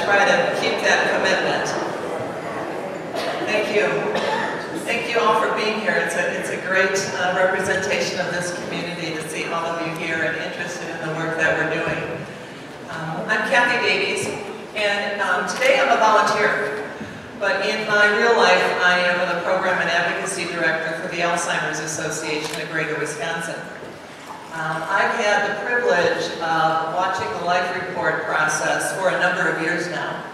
try to keep that commitment. Thank you. Thank you all for being here. It's a great representation of this community to see all of you here and interested in the work that we're doing. I'm Kathy Davies, and today I'm a volunteer. But in my real life, I am the Program and Advocacy Director for the Alzheimer's Association of Greater Wisconsin. I've had the privilege of watching the life report process for a number of years now.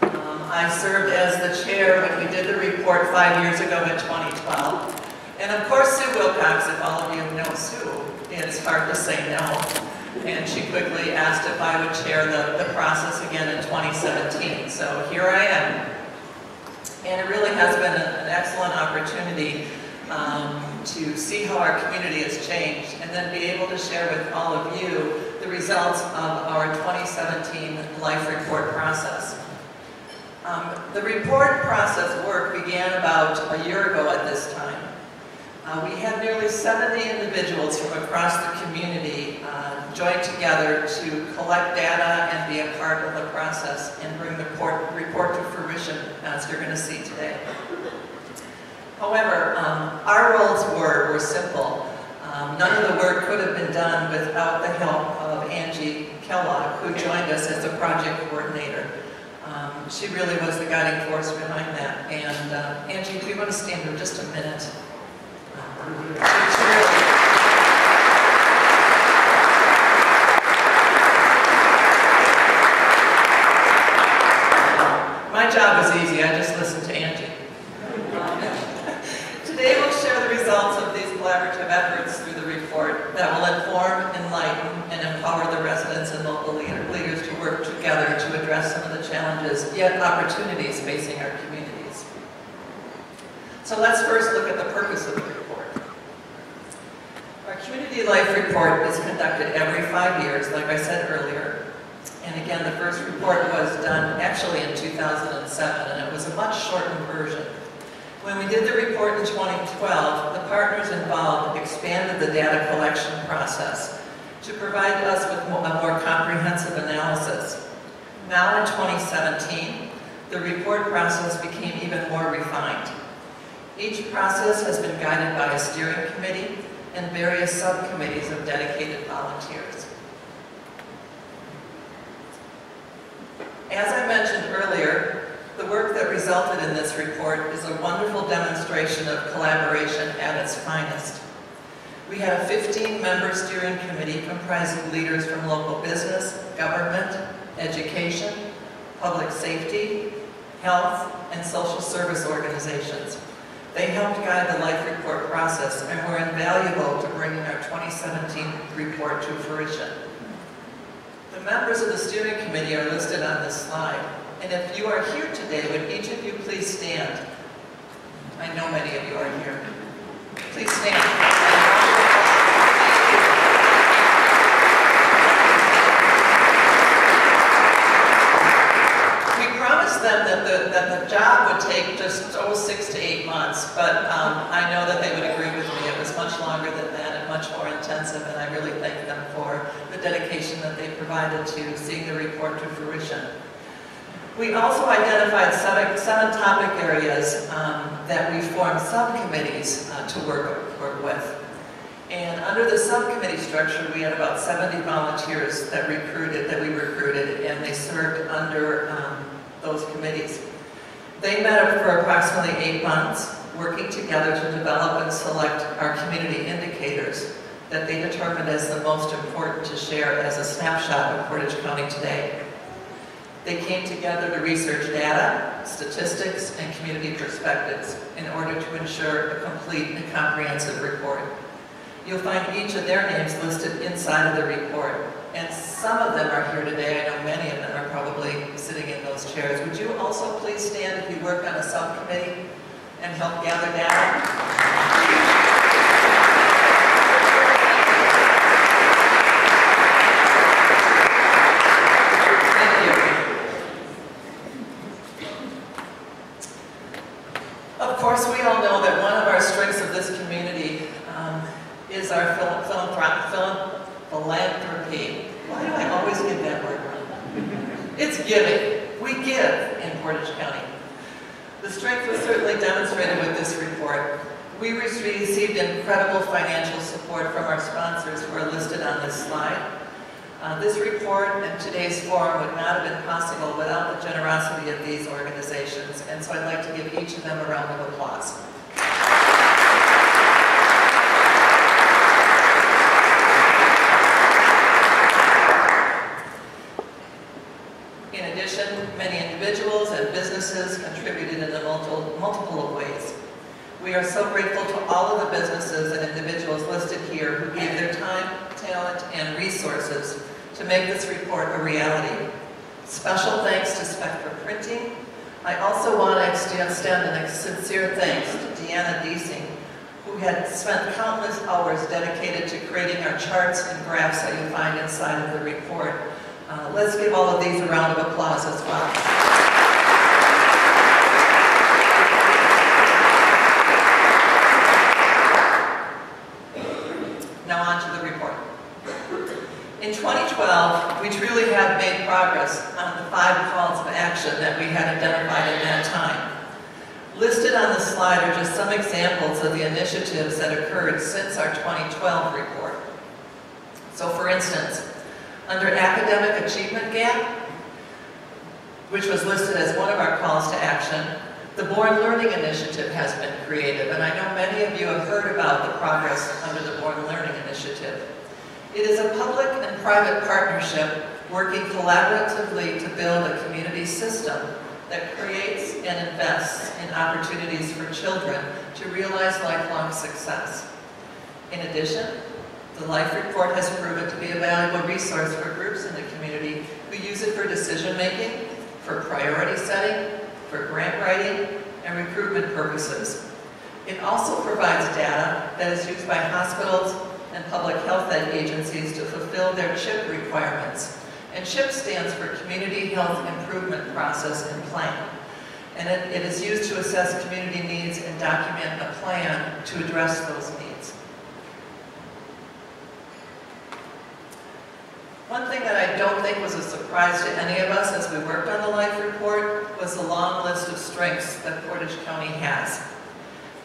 I served as the chair when we did the report 5 years ago in 2012. And of course, Sue Wilcox, if all of you know Sue, it's hard to say no. And she quickly asked if I would chair the process again in 2017. So here I am. And it really has been an excellent opportunity to see how our community has changed and then be able to share with all of you the results of our 2017 life report process. The report process work began about a year ago at this time. We had nearly 70 individuals from across the community join together to collect data and be a part of the process and bring the report to fruition, as you're going to see today. However, our roles were simple. None of the work could have been done without the help of Angie Kellogg, who joined us as a project coordinator. She really was the guiding force behind that. And Angie, if you want to stand for just a minute. My job was easy, I just listened to Angie. Today we'll share the results of these collaborative efforts through the report that will inform, enlighten, and empower the residents and local leaders to work together to address some of the challenges, yet opportunities facing our communities. So let's first look at the purpose of the report. Our Community Life Report is conducted every 5 years, like I said earlier. And again, the first report was done actually in 2007, and it was a much shortened version. When we did the report in 2012, the partners involved expanded the data collection process to provide us with a more comprehensive analysis. Now in 2017, the report process became even more refined. Each process has been guided by a steering committee and various subcommittees of dedicated volunteers. As I mentioned earlier, the work that resulted in this report is a wonderful demonstration of collaboration at its finest. We had a 15-member steering committee comprising leaders from local business, government, education, public safety, health, and social service organizations. They helped guide the life report process and were invaluable to bringing our 2017 report to fruition. The members of the steering committee are listed on this slide. And if you are here today, would each of you please stand? I know many of you are here. Please stand. We promised them that the job would take just 6 to 8 months, but I know that they would agree with me. It was much longer than that and much more intensive, and I really thank them for the dedication that they provided to seeing the report to fruition. We also identified seven topic areas that we formed subcommittees to work with. And under the subcommittee structure, we had about 70 volunteers that we recruited, and they served under those committees. They met for approximately 8 months, working together to develop and select our community indicators that they determined as the most important to share as a snapshot of Portage County today. They came together to research data, statistics, and community perspectives in order to ensure a complete and comprehensive report. You'll find each of their names listed inside of the report, and some of them are here today. I know many of them are probably sitting in those chairs. Would you also please stand if you work on a subcommittee and help gather data? Of course, we all know that one of our strengths of this community is our philanthropy. Why do I always get that word wrong? It's giving. We give in Portage County. The strength was certainly demonstrated with this report. We received incredible financial support from our sponsors who are listed on this slide. This report and today's forum would not have been possible without the generosity of these organizations, and so I'd like to give each of them a round of applause. In addition, many individuals and businesses contributed in multiple of ways. We are so grateful to all of the businesses and individuals listed here who gave their time, talent, and resources to make this report a reality. Special thanks to Spectra Printing. I also want to extend a sincere thanks to Deanna Deasing, who had spent countless hours dedicated to creating our charts and graphs that you find inside of the report. Let's give all of these a round of applause as well. Now on to the report. In 2012, we truly have made progress on the 5 calls of action that we had identified at that time. Listed on the slide are just some examples of the initiatives that occurred since our 2012 report. So for instance, under Academic Achievement Gap, which was listed as one of our calls to action, the Born Learning Initiative has been created, and I know many of you have heard about the progress under the Born Learning Initiative. It is a public and private partnership working collaboratively to build a community system that creates and invests in opportunities for children to realize lifelong success. In addition, the Life Report has proven to be a valuable resource for groups in the community who use it for decision making, for priority setting, for grant writing, and recruitment purposes. It also provides data that is used by hospitals and public health agencies to fulfill their CHIP requirements. And CHIP stands for Community Health Improvement Process and Plan. And it is used to assess community needs and document a plan to address those needs. One thing that I don't think was a surprise to any of us as we worked on the Life Report was the long list of strengths that Portage County has.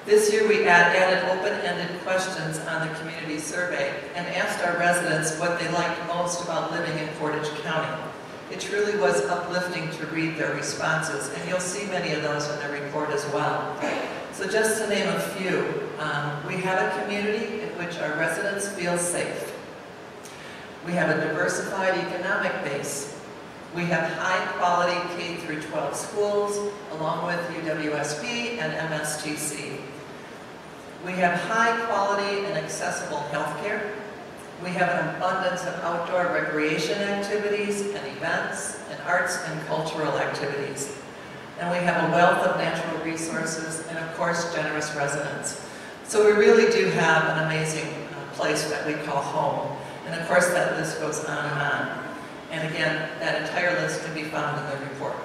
This year we added open-ended questions on the community survey and asked our residents what they liked most about living in Portage County. It truly was uplifting to read their responses, and you'll see many of those in the report as well. So just to name a few, we have a community in which our residents feel safe. We have a diversified economic base. We have high-quality K-12 schools, along with UWSP and MSTC. We have high-quality and accessible healthcare. We have an abundance of outdoor recreation activities and events and arts and cultural activities. And we have a wealth of natural resources and, of course, generous residents. So we really do have an amazing place that we call home. And of course, that list goes on and on. And again, that entire list can be found in the report.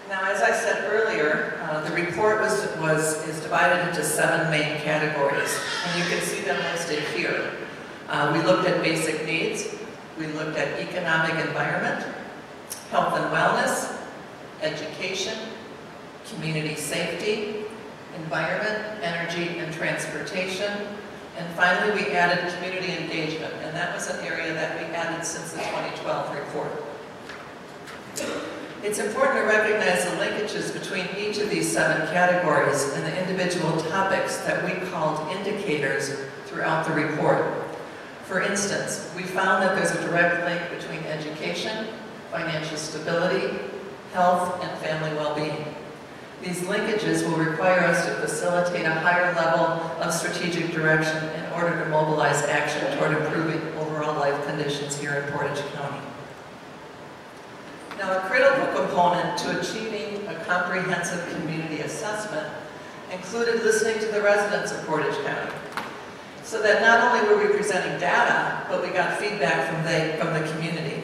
Now, as I said earlier, the report is divided into 7 main categories, and you can see them listed here. We looked at basic needs, we looked at economic environment, health and wellness, education, community safety, environment, energy, and transportation. And finally, we added community engagement, and that was an area that we added since the 2012 report. It's important to recognize the linkages between each of these 7 categories and the individual topics that we called indicators throughout the report. For instance, we found that there's a direct link between education, financial stability, health, and family well-being. These linkages will require us to facilitate a higher level of strategic direction in order to mobilize action toward improving overall life conditions here in Portage County. Now, a critical component to achieving a comprehensive community assessment included listening to the residents of Portage County, so that not only were we presenting data, but we got feedback from the community.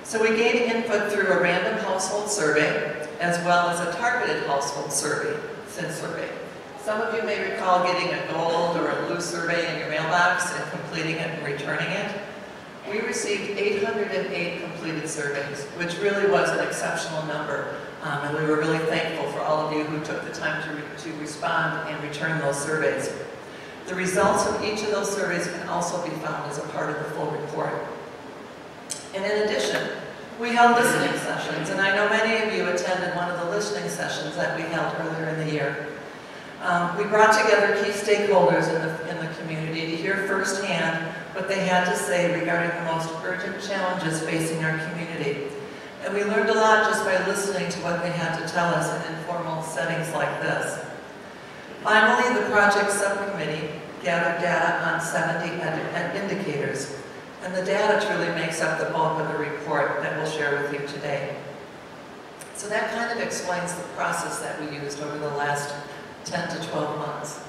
So we gained input through a random household survey, as well as a targeted household survey. Some of you may recall getting a gold or a blue survey in your mailbox and completing it and returning it. we received 808 completed surveys, which really was an exceptional number. And we were really thankful for all of you who took the time to respond and return those surveys. The results of each of those surveys can also be found as a part of the full report. And in addition, we held listening sessions, and I know many of you attended one of the listening sessions that we held earlier in the year. We brought together key stakeholders in the community to hear firsthand what they had to say regarding the most urgent challenges facing our community. And we learned a lot just by listening to what they had to tell us in informal settings like this. Finally, the project subcommittee gathered data on 70 indicators, and the data truly makes up the bulk of the report that we'll share with you today. So that kind of explains the process that we used over the last 10 to 12 months.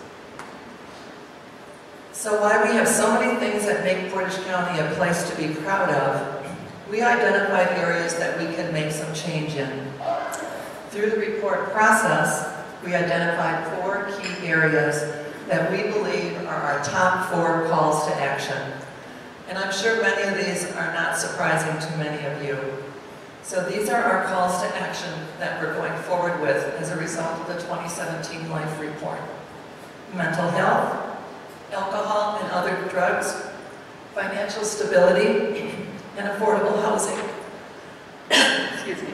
So why we have so many things that make Portage County a place to be proud of, we identified areas that we can make some change in. Through the report process, we identified 4 key areas that we believe are our top 4 calls to action. And I'm sure many of these are not surprising to many of you. So these are our calls to action that we're going forward with as a result of the 2017 Life Report. Mental health, alcohol and other drugs, financial stability, and affordable housing. Excuse me.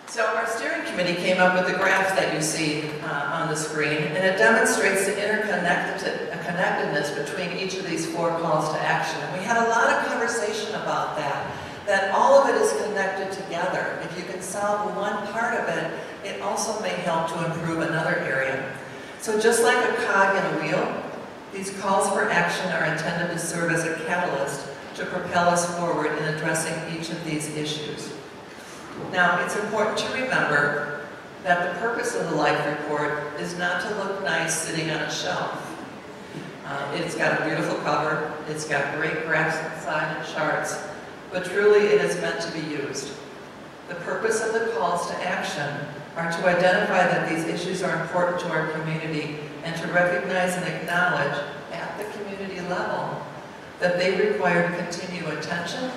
So our steering committee came up with the graph that you see on the screen, and it demonstrates the interconnectedness between each of these 4 calls to action. And we had a lot of conversation about that all of it is connected together. If you can solve one part of it, it also may help to improve another area. So just like a cog in a wheel, these calls for action are intended to serve as a catalyst to propel us forward in addressing each of these issues. Now, it's important to remember that the purpose of the Life Report is not to look nice sitting on a shelf. It's got a beautiful cover, it's got great graphs inside and charts, but truly it is meant to be used. The purpose of the calls to action are to identify that these issues are important to our community and to recognize and acknowledge at the community level that they require continued attention,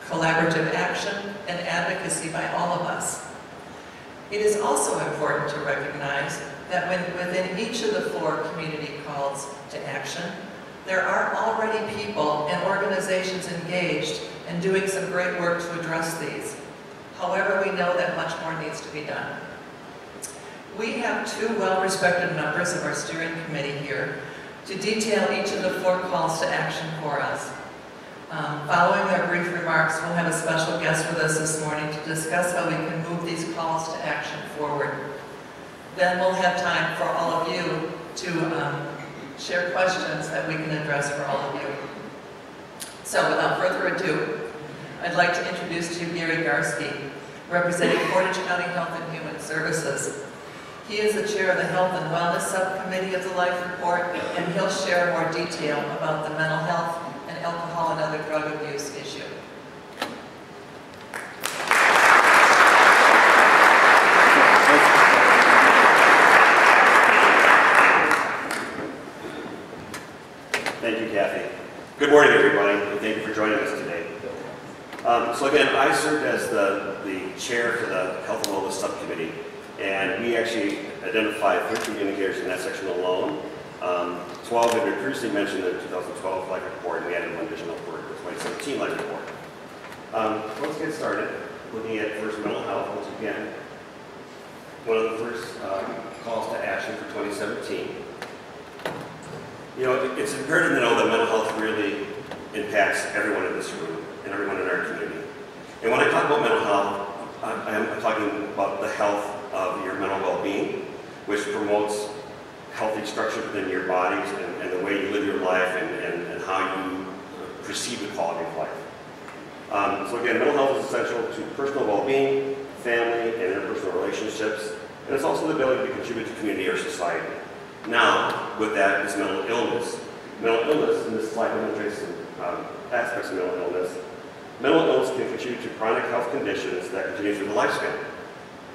collaborative action, and advocacy by all of us. It is also important to recognize that within each of the 4 community calls to action, there are already people and organizations engaged in doing some great work to address these. However, we know that much more needs to be done. We have 2 well-respected members of our steering committee here to detail each of the 4 calls to action for us. Following their brief remarks, we'll have a special guest with us this morning to discuss how we can move these calls to action forward. Then we'll have time for all of you to share questions that we can address for all of you. So without further ado, I'd like to introduce to you Gary Garski, representing Portage County Health and Human Services. He is the chair of the Health and Wellness Subcommittee of the Life Report, and he'll share more detail about the mental health and alcohol and other drug abuse issue. Thank you, Kathy. Good morning, everybody, and thank you for joining us today. So again, I served as the chair for the Health and Wellness Subcommittee, and we actually identified 13 indicators in that section alone. 12 had been previously mentioned in the 2012 Life Report, and we added one additional for the 2017 Life Report. Let's get started looking at first mental health. Once again, one of the first calls to action for 2017. You know, it's imperative to know that mental health really impacts everyone in this room and everyone in our community. And when I talk about mental health, I'm talking about the health of your mental well-being, which promotes healthy structure within your bodies and the way you live your life and how you perceive the quality of life. So again, mental health is essential to personal well-being, family, and interpersonal relationships, and it's also the ability to contribute to community or society. Now, with that is mental illness. Mental illness, and this slide demonstrates some aspects of mental illness. Mental illness can contribute to chronic health conditions that continue through the lifespan.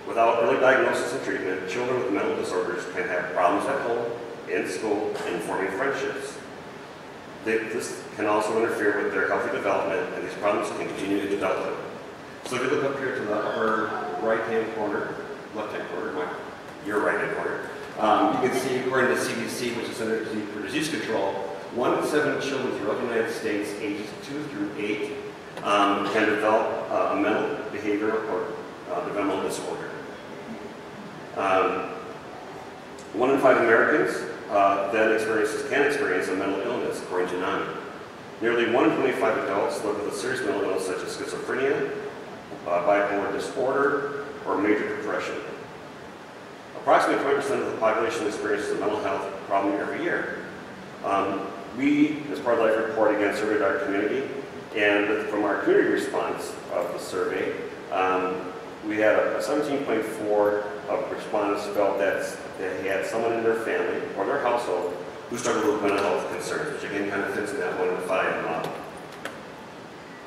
Without early diagnosis and treatment, children with mental disorders can have problems at home, in school, and forming friendships. This can also interfere with their healthy development, and these problems can continue into adulthood. So if you look up here to the upper right-hand corner, left-hand corner, your right-hand corner, you can see, according to CDC, which is Center for Disease Control, 1 in 7 children throughout the United States, ages 2 through 8, can develop a mental, behavioral, or developmental disorder. 1 in 5 Americans can experience a mental illness, according to NAMI. Nearly 1 in 25 adults live with a serious mental illness such as schizophrenia, bipolar disorder, or major depression. Approximately 20% of the population experiences a mental health problem every year. We, as part of the Life Report, again surveyed our community, and from our community response of the survey, we had a 17.4 of respondents felt that they had someone in their family or their household who struggled with mental health concerns, which again kind of fits in that 1 in 5 model.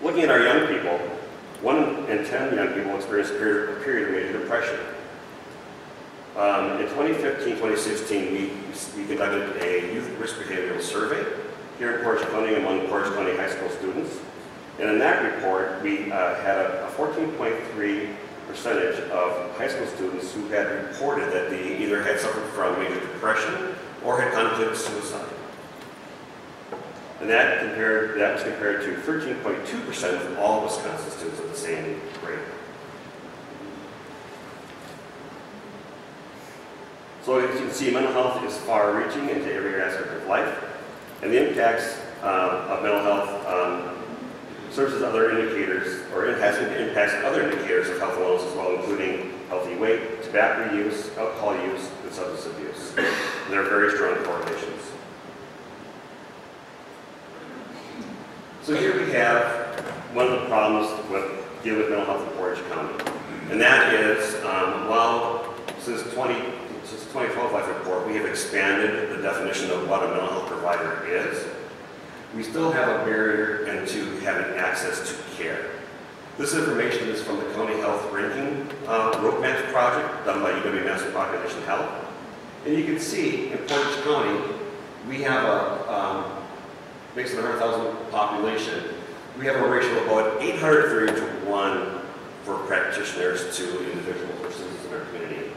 Looking at our young people, 1 in 10 young people experience a period of major depression. In 2015-2016, we conducted a youth risk behavioral survey here in Portage County among Portage County high school students. And in that report, we had a 14.3% of high school students who had reported that they either had suffered from major depression or had contemplated suicide. And that was compared to 13.2% of all Wisconsin students of the same grade. So as you can see, mental health is far-reaching into every aspect of life, and the impacts of mental health serves as other indicators, or it has impacts other indicators of health and wellness as well, including healthy weight, tobacco use, alcohol use, and substance abuse. And there are very strong correlations. So here we have one of the problems with dealing with mental health in Portage County, and that is, since 2012 Life Report, we have expanded the definition of what a mental health provider is. We still have a barrier into having access to care. This information is from the County Health Ranking Roadmap project done by UW Master Population Health. And you can see in Portage County, we have based on 100,000 population, we have a ratio of about 830 to 1 for practitioners to individuals or citizens in our community.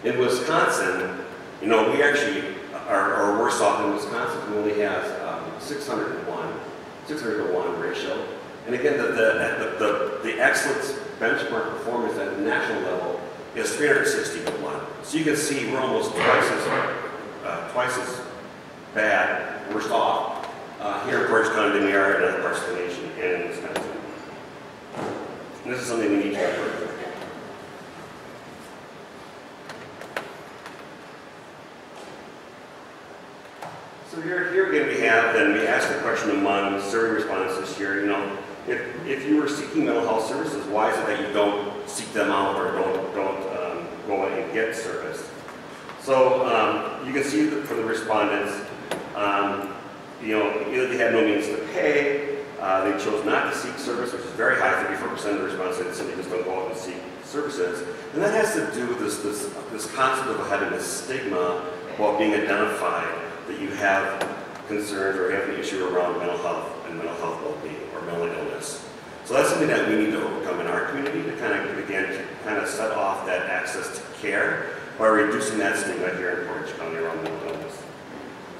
In Wisconsin, we actually are worse off than Wisconsin, who only has 600 to 1 ratio. And again, the excellence benchmark performance at the national level is 360 to 1. So you can see we're almost twice as bad, worse off here in Portage County than we are in other parts of the nation and in Wisconsin. And this is something we need to improve. So here again we asked the question among survey respondents this year, if you were seeking mental health services, why is it that you don't seek them out or don't go and get service? So you can see that for the respondents, either they had no means to pay, they chose not to seek service, which is very high, 34% of the respondents said simply just don't go out and seek services. And that has to do with this concept of having this stigma about being identified that you have concerns or have an issue around mental health and mental health well-being or mental illness. So that's something that we need to overcome in our community to kind of set off that access to care by reducing that stigma here in Portage County around mental illness.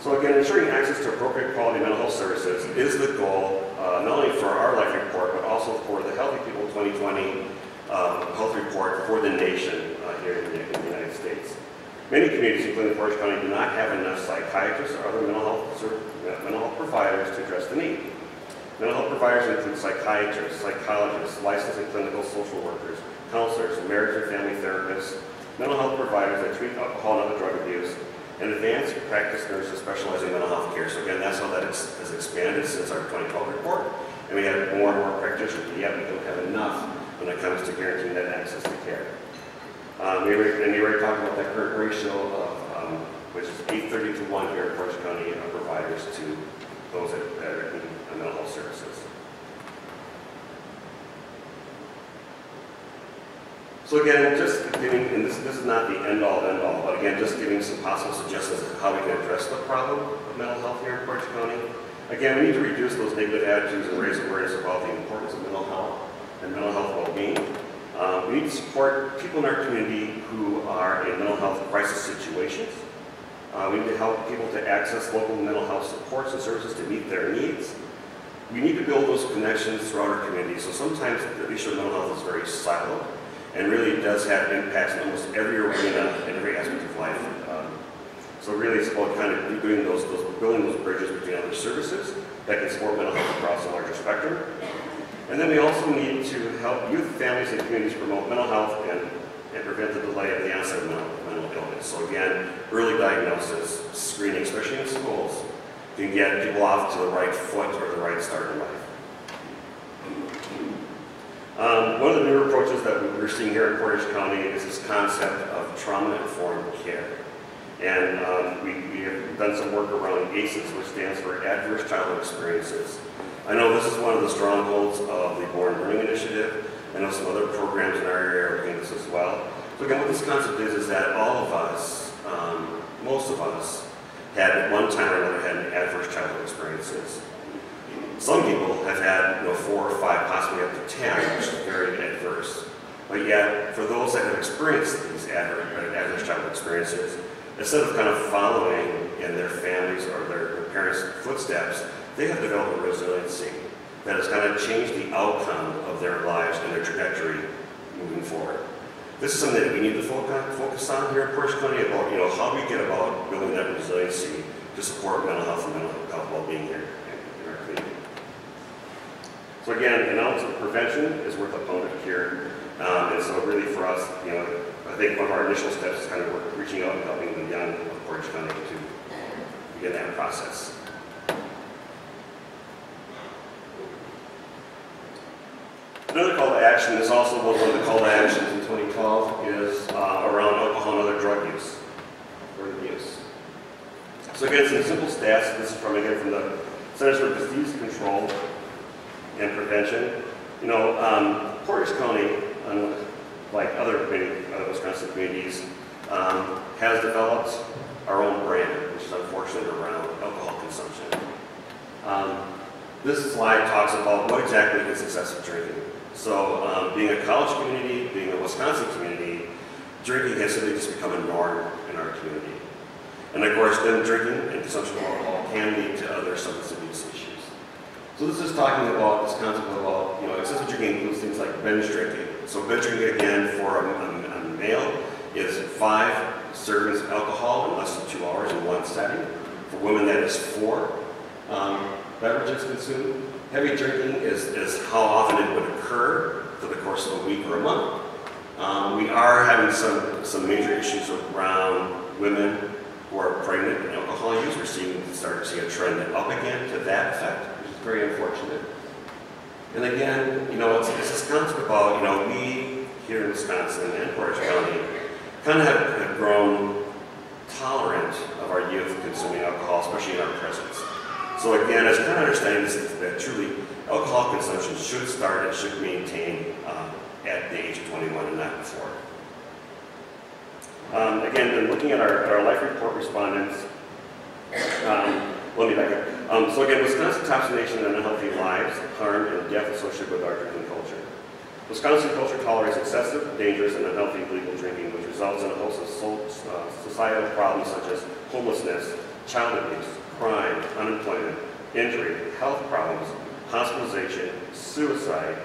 So again, ensuring access to appropriate quality mental health services is the goal, not only for our Life Report, but also for the Healthy People 2020 Health Report for the nation here in the United States. Many communities, including Portage County, do not have enough psychiatrists or other mental health providers to address the need. Mental health providers include psychiatrists, psychologists, licensed and clinical social workers, counselors, marriage and family therapists, mental health providers that treat alcohol and other drug abuse, and advanced practice nurses specializing in mental health care. So again, that's how that has expanded since our 2012 report. And we have more and more practitioners, but yet we don't have enough when it comes to guaranteeing that access to care. We already talked about that current ratio of, which is 830 to 1 here in Portage County providers to those that are in mental health services. So again, just giving, and this is not the end-all, but again, just giving some possible suggestions of how we can address the problem of mental health here in Portage County. Again, we need to reduce those negative attitudes and raise awareness about the importance of mental health and mental health well-being. We need to support people in our community who are in mental health crisis situations. We need to help people to access local mental health supports and services to meet their needs. We need to build those connections throughout our community. So sometimes the issue of mental health is very siloed and really does have impacts in almost every arena and every aspect of life. So really it's about kind of doing building those bridges between other services that can support mental health across a larger spectrum. And then we also need to help youth, families, and communities promote mental health and prevent the delay of the onset of mental illness. So again, early diagnosis, screening, especially in schools, can get people off to the right foot or the right start in life. One of the newer approaches that we're seeing here in Portage County is this concept of trauma-informed care. And we have done some work around ACEs, which stands for Adverse Childhood Experiences. I know this is one of the strongholds of the Born Learning Initiative. I know some other programs in our area are looking at this as well. So again, what this concept is that all of us, most of us, had at one time or another had adverse childhood experiences. Some people have had 4 or 5, possibly up to 10, which is very adverse. But yet, for those that have experienced these adverse childhood experiences, instead of kind of following in their families or their parents' footsteps, they have developed a resiliency that has kind of changed the outcome of their lives and their trajectory moving forward. This is something that we need to focus on here in Portage County about, how we get about building that resiliency to support mental health and mental health well-being here in our community. So again, an ounce of prevention is worth a pound of cure. And so really for us, I think one of our initial steps is kind of reaching out and helping the young of Portage County to begin that process. Another call to action is also one of the call to actions in 2012 is around alcohol and other drug use or abuse. So again, some simple stats. This is from the Centers for Disease Control and Prevention. Portage County, like other Wisconsin communities, has developed our own brand, which is unfortunate around alcohol consumption. This slide talks about what exactly is excessive drinking. So being a college community, being a Wisconsin community, drinking has simply just become a norm in our community. And of course, then drinking and consumption of alcohol can lead to other substance abuse issues. So this is talking about this concept about, excessive drinking includes things like binge drinking. So binge drinking, again, for a male is 5 servings of alcohol in less than 2 hours in one setting. For women, that is 4 beverages consumed. Heavy drinking is how often it would occur for the course of a week or a month. We are having some major issues around women who are pregnant and alcohol use. We're starting to see a trend up again to that effect, which is very unfortunate. And again, it's this concept about, we here in Wisconsin and Portage County kind of have grown tolerant of our youth consuming alcohol, especially in our presence. So again, as kind of understanding this, that truly alcohol consumption should start and should maintain at the age of 21 and not before. Again, then looking at our life report respondents, let me back up. So again, Wisconsin tops the nation in unhealthy lives, harm, and death associated with our drinking culture. Wisconsin culture tolerates excessive, dangerous, and unhealthy legal drinking, which results in a host of societal problems such as homelessness, child abuse, crime, unemployment, injury, health problems, hospitalization, suicide,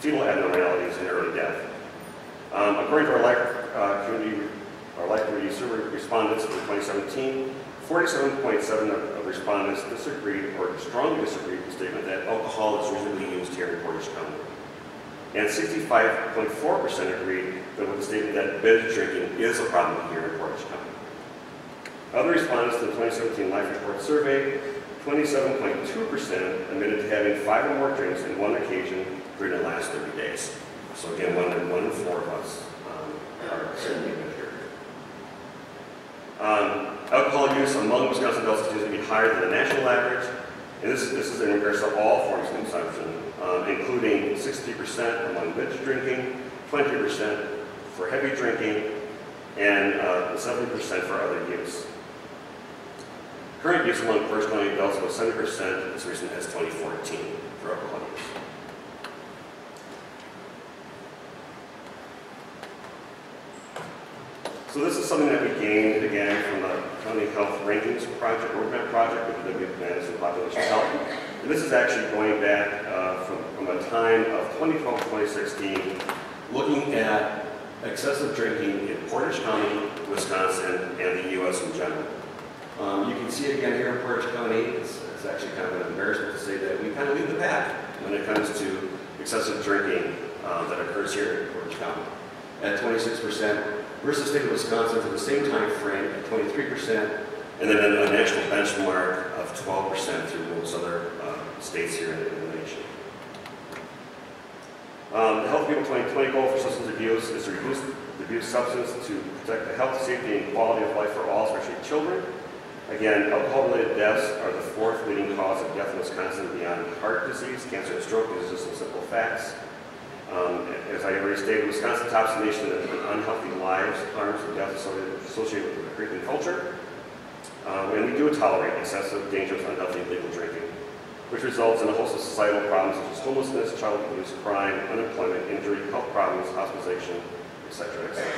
fetal abnormalities, and early death. According to our life community survey respondents for 2017, 47.7% of respondents disagreed or strongly disagreed with the statement that alcohol is reasonably used here in Portage County. And 65.4% agreed with the statement that binge drinking is a problem here in Portage County. Other respondents to the 2017 Life Report survey, 27.2% admitted to having 5 or more drinks in one occasion during the last 30 days. So again, one in 4 of us are certainly measured. Alcohol use among Wisconsin adults continues to be higher than the national average, and this is in regards to all forms of consumption, including 60% among binge drinking, 20% for heavy drinking, and 70% for other use. Current use among Portage County adults was 70% as recent as 2014 for alcohol use. So this is something that we gained, again, from the County Health Rankings Project, Roadmap Project, with the Madison Population Health. And this is actually going back from a time of 2012-2016, looking at excessive drinking in Portage County, Wisconsin, and the U.S. in general. You can see it again here in Portage County. It's actually kind of an embarrassment to say that we kind of lead the pack when it comes to excessive drinking that occurs here in Portage County. At 26% versus the state of Wisconsin for the same time frame at 23%, and then a national benchmark of 12% through most other states here in the nation. The Health People 2020 goal for substance abuse is to reduce the abuse substance to protect the health, safety, and quality of life for all, especially children. Again, alcohol-related deaths are the 4th leading cause of death in Wisconsin beyond heart disease, cancer, and stroke. These are just some simple facts. As I already stated, Wisconsin tops the nation in unhealthy lives, harms, and deaths associated with the drinking culture. And we do tolerate excessive, dangerous, unhealthy, illegal drinking, which results in a host of societal problems such as homelessness, child abuse, crime, unemployment, injury, health problems, hospitalization, etc., etc.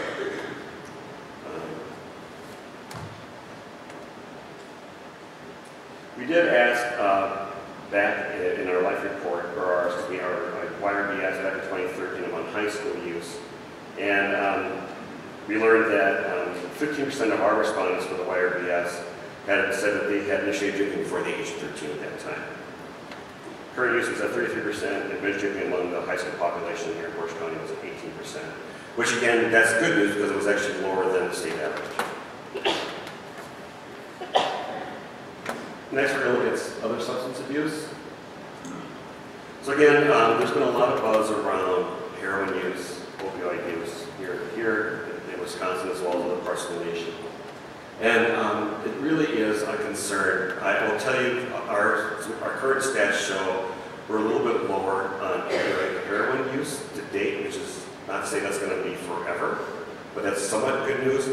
We did ask back in our life report, or our YRBS back in 2013 among high school use, and we learned that 15% of our respondents for the YRBS had said that they had initiated drinking before the age of 13 at that time. Current use is at 33%, and binge drinking among the high school population here in Portage County was at 18%, which again, that's good news because it was actually lower than the state average. Next, we're going to look at other substance abuse. So again, there's been a lot of buzz around heroin use, opioid use here in Wisconsin as well as other parts of the nation. And it really is a concern. I will tell you, our current stats show we're a little bit lower on opioid heroin use to date, which is not to say that's going to be forever, but that's somewhat good news.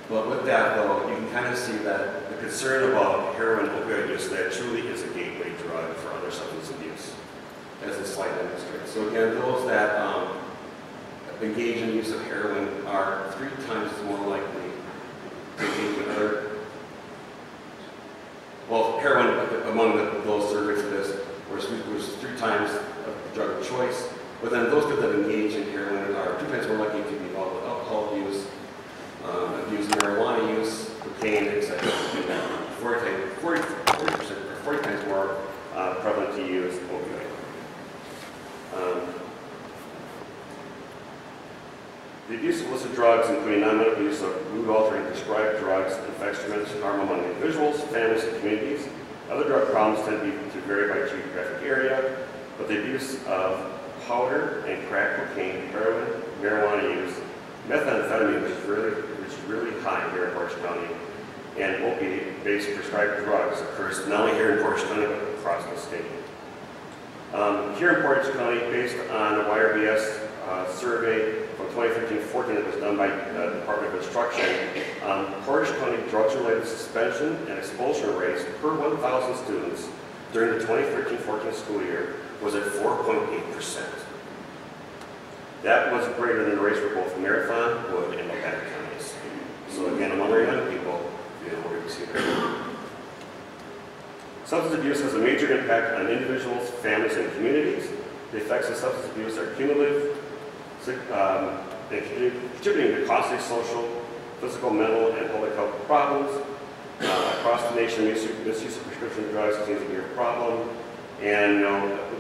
But with that, though, you can kind of see that the concern about heroin opioid use, that truly is a gateway drug for other substance abuse, as the slide demonstrates. So again, those that engage in use of heroin are 3 times more likely to engage with other, well, heroin among those surveys of this was 3 times a drug of choice, but then those that engage in heroin are 2 times more likely to be involved with alcohol abuse, abuse marijuana use, cocaine, etc. 40 times more prevalent to use opioid. The abuse of illicit drugs, including non-medical use of mood-altering prescribed drugs, affects tremendous harm among individuals, families, and communities. Other drug problems tend to vary by geographic area, but the abuse of powder and crack cocaine, heroin, marijuana use, methamphetamine, which is really high here in Portage County, and opiate-based prescribed drugs occurs not only here in Portage County, but across the state. Here in Portage County, based on a YRBS survey from 2013-14 that was done by the Department of Instruction, Portage County drugs-related suspension and expulsion rates per 1,000 students during the 2013-14 school year was at 4.8%. That was greater than the rates for both Marathon, Wood, and Mechanic counties. So again, among our young people, we're going to see that. Substance abuse has a major impact on individuals, families, and communities. The effects of substance abuse are cumulative, contributing to costly social, physical, mental, and public health problems. Across the nation, misuse of prescription drugs continues to be a problem. And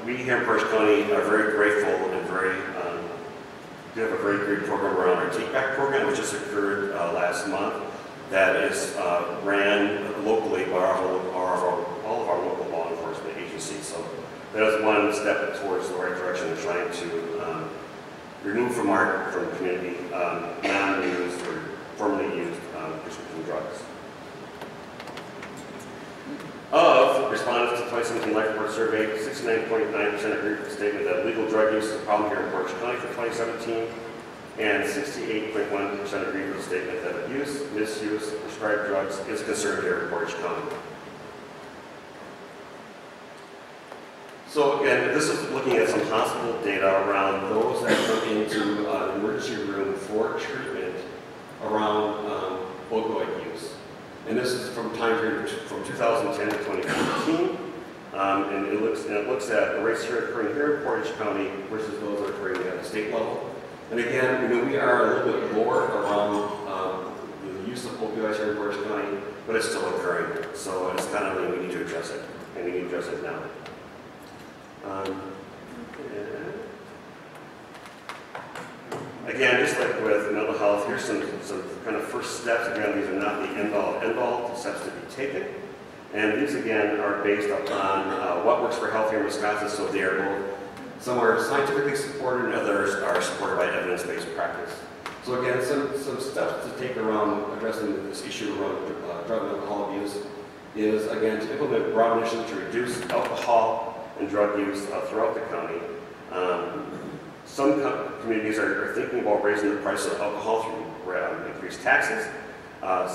we here in Portage County are very grateful and we have a very great program around our Take Back program, which just occurred last month, that is ran locally by all of our local law enforcement agencies. So that is one step towards the right direction in trying to remove from the community non-used or formerly used prescription drugs. Of respondents to the 2017 Life Report Survey, 69.9% agree with the statement that legal drug use is a problem here in Portage County for 2017, and 68.1% agree with the statement that abuse, misuse of prescribed drugs is a concern here in Portage County. So again, this is looking at some hospital data around those that come into an emergency room for treatment around opioid use. And this is from time period from 2010 to 2014. And it looks at the rates here occurring here in Portage County versus those that are occurring at the state level. And again, we are a little bit lower around the use of opioids here in Portage County, but it's still occurring. So it's kind of like we need to address it, and we need to address it now. Again, just like with mental health, here's some kind of first steps. Again, these are not the end-all steps to be taken. And these, again, are based upon what works for health here in Wisconsin, so they are both, some are scientifically supported and others are supported by evidence-based practice. So again, some steps to take around addressing this issue around drug and alcohol abuse is, again, to implement broad initiatives to reduce alcohol and drug use throughout the county. Some communities are thinking about raising the price of alcohol through increased taxes,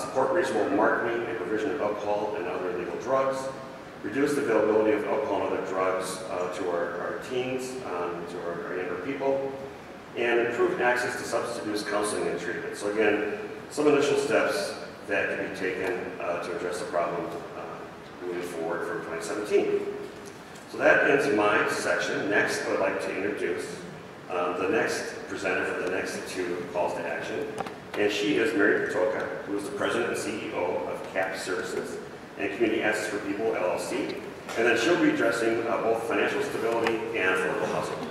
support reasonable marketing and provision of alcohol and other illegal drugs, reduce the availability of alcohol and other drugs to our teens, to our younger people, and improve access to substance abuse counseling and treatment. So again, some initial steps that can be taken to address the problem moving forward from 2017. So that ends my section. Next, I would like to introduce the next presenter for the next two calls to action. And she is Mary Patoka, who is the President and CEO of CAP Services and Community Access for People, LLC. And then she'll be addressing both financial stability and affordable housing.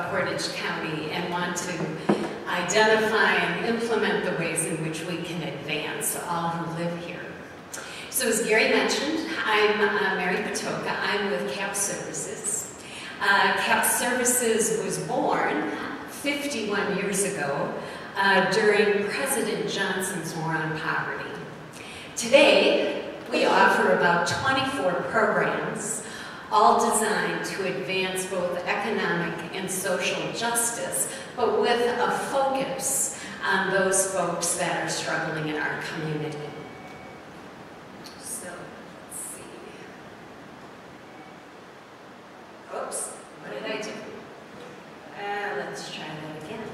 Portage County and want to identify and implement the ways in which we can advance all who live here. So as Gary mentioned, I'm Mary Patoka. I'm with CAP Services. CAP Services was born 51 years ago during President Johnson's War on Poverty. Today, we offer about 24 programs, all designed to advance both economic and social justice, but with a focus on those folks that are struggling in our community. So, let's see. Oops, what did I do? Let's try that again.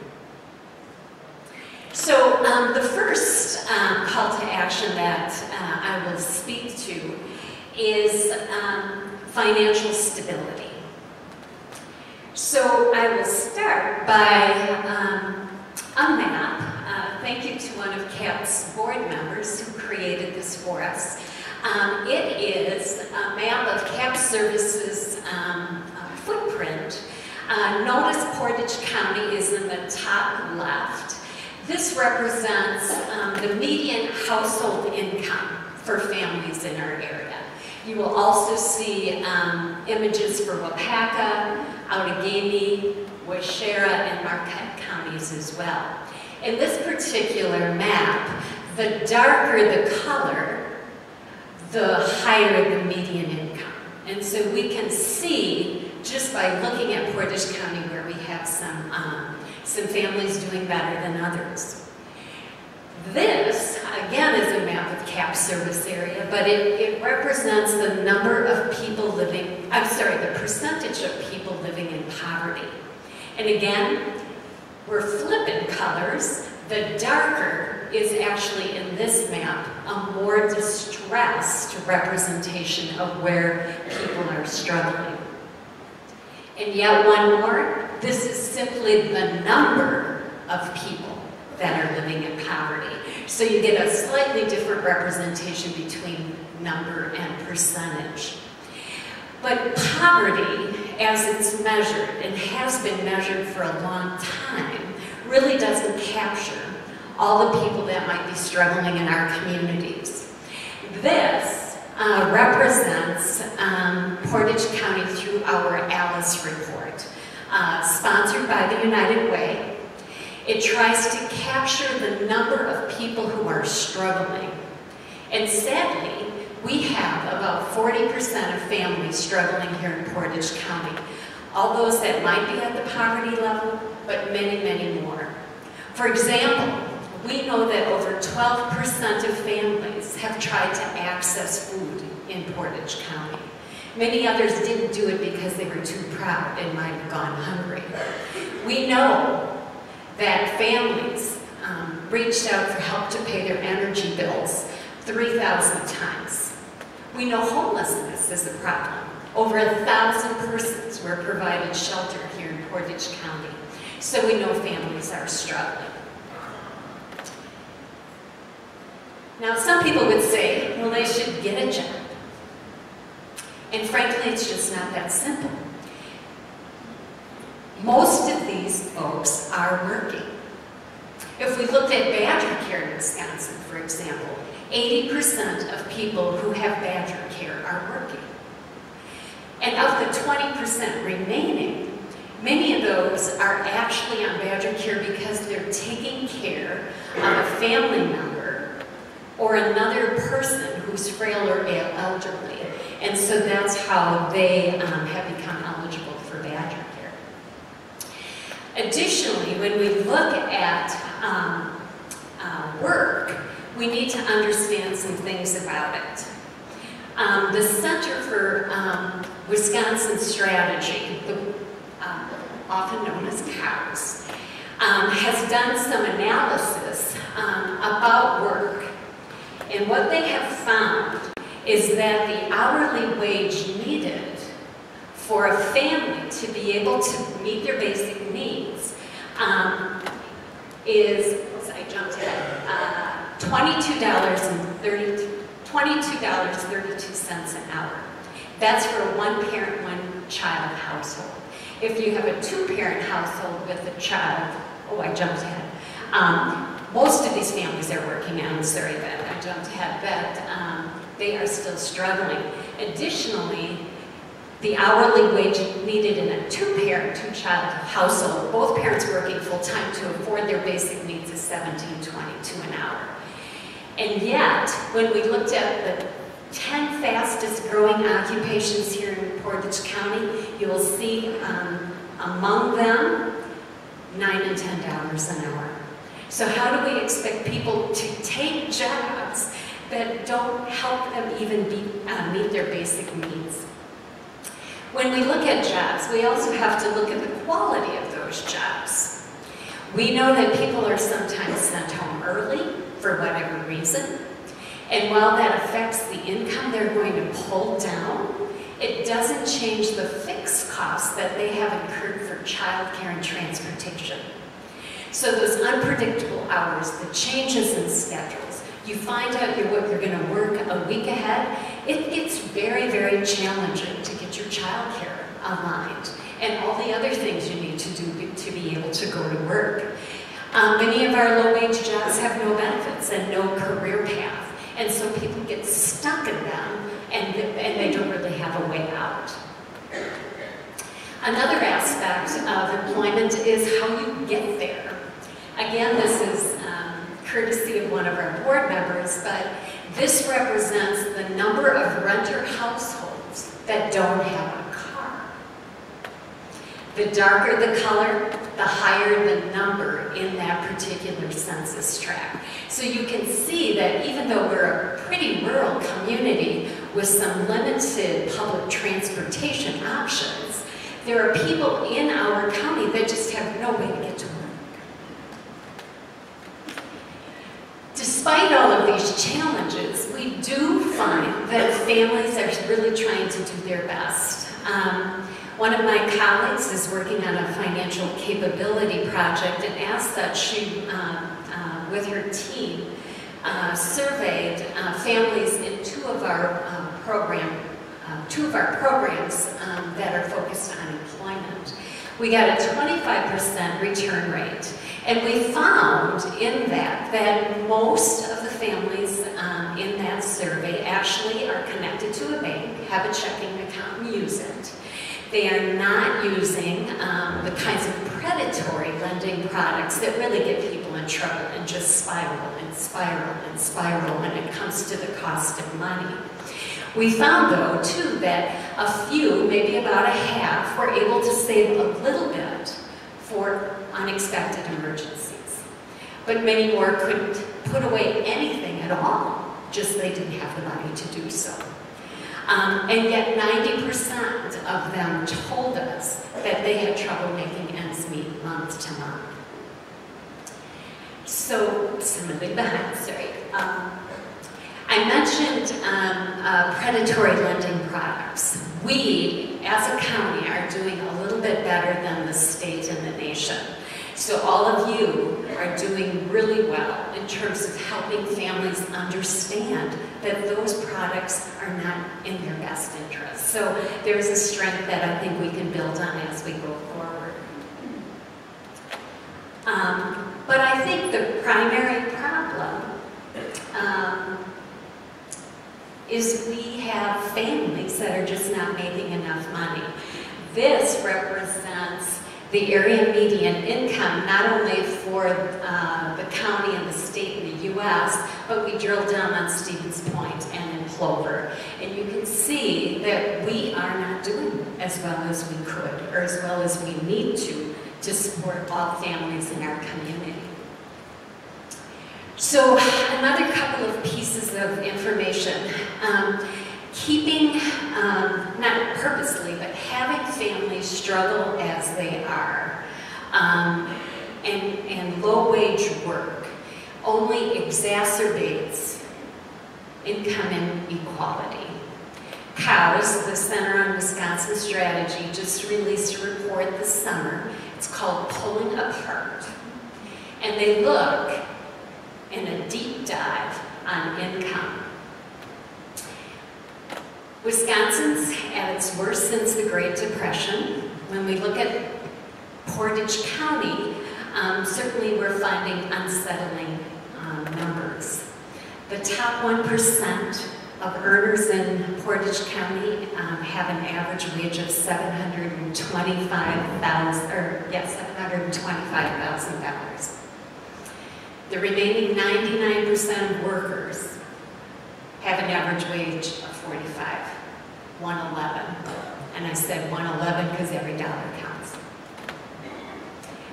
So, the first call to action that I will speak to is financial stability. So I will start by a map. Thank you to one of CAP's board members who created this for us. It is a map of CAP Services footprint. Notice Portage County is in the top left. This represents the median household income for families in our area. You will also see images for Wapaka, Outagamie, Waushara, and Marquette counties as well. In this particular map, the darker the color, the higher the median income. And so we can see, just by looking at Portage County, where we have some families doing better than others. This, again, is a map of CAP service area, but it represents the number of people living, the percentage of people living in poverty. And again, we're flipping colors. The darker is actually, in this map, a more distressed representation of where people are struggling. And yet one more, this is simply the number of people that are living in poverty. So you get a slightly different representation between number and percentage. But poverty, as it's measured, and has been measured for a long time, really doesn't capture all the people that might be struggling in our communities. This represents Portage County through our ALICE report, sponsored by the United Way. It tries to capture the number of people who are struggling. And sadly, we have about 40% of families struggling here in Portage County. All those that might be at the poverty level, but many, many more. For example, we know that over 12% of families have tried to access food in Portage County. Many others didn't do it because they were too proud and might have gone hungry. We know that families reached out for help to pay their energy bills 3,000 times. We know homelessness is a problem. Over 1,000 persons were provided shelter here in Portage County. So we know families are struggling. Now, some people would say, well, they should get a job. And frankly, it's just not that simple. Most of these folks are working. If we looked at Badger Care in Wisconsin, for example, 80% of people who have Badger Care are working. And of the 20% remaining, many of those are actually on Badger Care because they're taking care of a family member or another person who's frail or elderly. And so that's how they have become eligible for Badger Care. Additionally, when we look at work, we need to understand some things about it. The Center for Wisconsin Strategy, often known as COWS, has done some analysis about work. And what they have found is that the hourly wage needed for a family to be able to meet their basic needs is, I jumped ahead, $22.32 an hour. That's for a one-parent, one-child household. If you have a two-parent household with a child, I jumped ahead. Most of these families are working. I'm sorry that I jumped ahead, but they are still struggling. Additionally, the hourly wage needed in a two-parent, two-child household, both parents working full-time to afford their basic needs, is $17.22 an hour. And yet, when we looked at the 10 fastest growing occupations here in Portage County, you will see among them, $9 and $10 an hour. So how do we expect people to take jobs that don't help them even meet their basic needs? When we look at jobs, we also have to look at the quality of those jobs. We know that people are sometimes sent home early for whatever reason. And while that affects the income they're going to pull down, it doesn't change the fixed costs that they have incurred for childcare and transportation. So those unpredictable hours, the changes in schedules, you find out what you're going to work a week ahead, it gets very, very challenging to get your childcare aligned and all the other things you need to do to be able to go to work. Many of our low-wage jobs have no benefits and no career path. And so people get stuck in them, and they don't really have a way out. Another aspect of employment is how you get there. Again, this is courtesy of one of our board members, but this represents the number of renter households that don't have a car. The darker the color, the higher the number in that particular census tract. So you can see that even though we're a pretty rural community with some limited public transportation options, there are people in our county that just have no way to get to work. Despite all of these challenges, we do find that families are really trying to do their best. One of my colleagues is working on a financial capability project, and as such, she, with her team, surveyed families in two of our programs that are focused on employment. We got a 25% return rate, and we found in that most of the families in that survey actually are connected to a bank, have a checking account, and use it. They are not using the kinds of credit predatory lending products that really get people in trouble and just spiral and spiral and spiral when it comes to the cost of money. We found, though, too, that a few, maybe about a half, were able to save a little bit for unexpected emergencies. But many more couldn't put away anything at all, just they didn't have the money to do so. And yet 90% of them told us that they had trouble making ends meet month to month. So, something behind, sorry. I mentioned predatory lending products. We, as a county, are doing a little bit better than the state and the nation. So all of you are doing really well in terms of helping families understand that those products are not in their best interest. So there's a strength that I think we can build on as we go forward. But I think the primary problem is we have families that are just not making enough money. This represents the area median income, not only for the county and the state and the U.S., but we drill down on Stevens Point and in Plover. And you can see that we are not doing as well as we could, or as well as we need to support all families in our community. So another couple of pieces of information. Keeping, not purposely, but having families struggle as they are, and low-wage work only exacerbates income inequality. COWS, the Center on Wisconsin Strategy, just released a report this summer. It's called Pulling Apart. And they look in a deep dive on income. Wisconsin's at its worst since the Great Depression. When we look at Portage County, certainly we're finding unsettling numbers. The top 1% of earners in Portage County have an average wage of $725,000. The remaining 99% of workers have an average wage of 45, 111. And I said 111 because every dollar counts.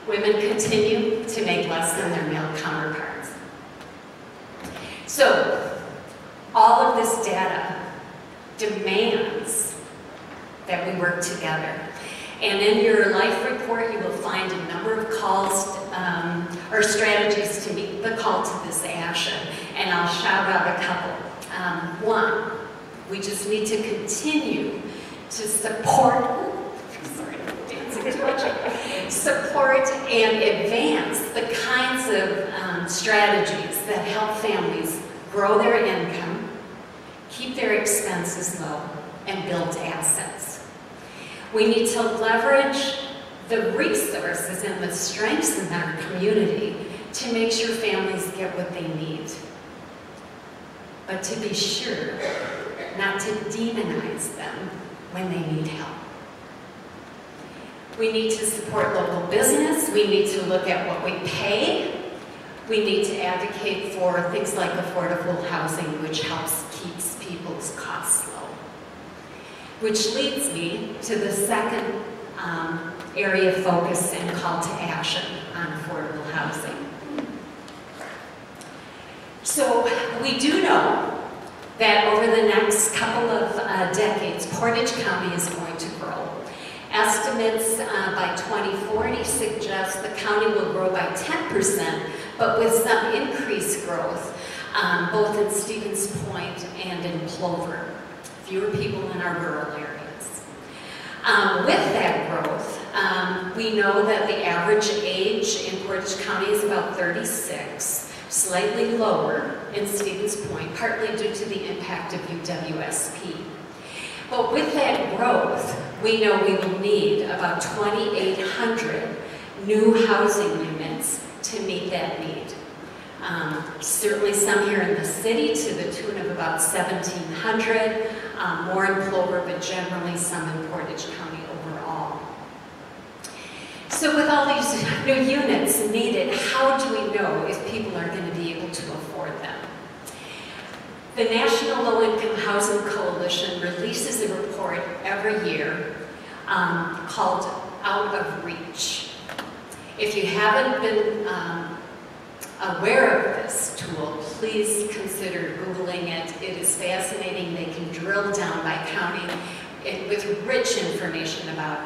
Women continue to make less than their male counterparts. So, all of this data demands that we work together. And in your life report, you will find a number of calls or strategies to meet the call to this action. And I'll shout out a couple. One, we just need to continue to support and advance the kinds of strategies that help families grow their income, keep their expenses low, and build assets. We need to leverage the resources and the strengths in our community to make sure families get what they need. But to be sure not to demonize them when they need help. We need to support local business. We need to look at what we pay. We need to advocate for things like affordable housing, which keeps people's costs low. Which leads me to the second area of focus and call to action on affordable housing. So we do know that over the next couple of decades, Portage County is going to grow. Estimates by 2040 suggest the county will grow by 10%, but with some increased growth, both in Stevens Point and in Plover. Fewer people in our rural areas. With that growth, we know that the average age in Portage County is about 36. Slightly lower in Stevens Point, partly due to the impact of UWSP. But with that growth, we know we will need about 2,800 new housing units to meet that need. Certainly some here in the city to the tune of about 1,700, more in Plover, but generally some in Portage County overall. So with all these new units needed, how do we know if people are going to be able to afford them? The National Low-Income Housing Coalition releases a report every year called Out of Reach. If you haven't been aware of this tool, please consider Googling it. It is fascinating. They can drill down by counting it with rich information about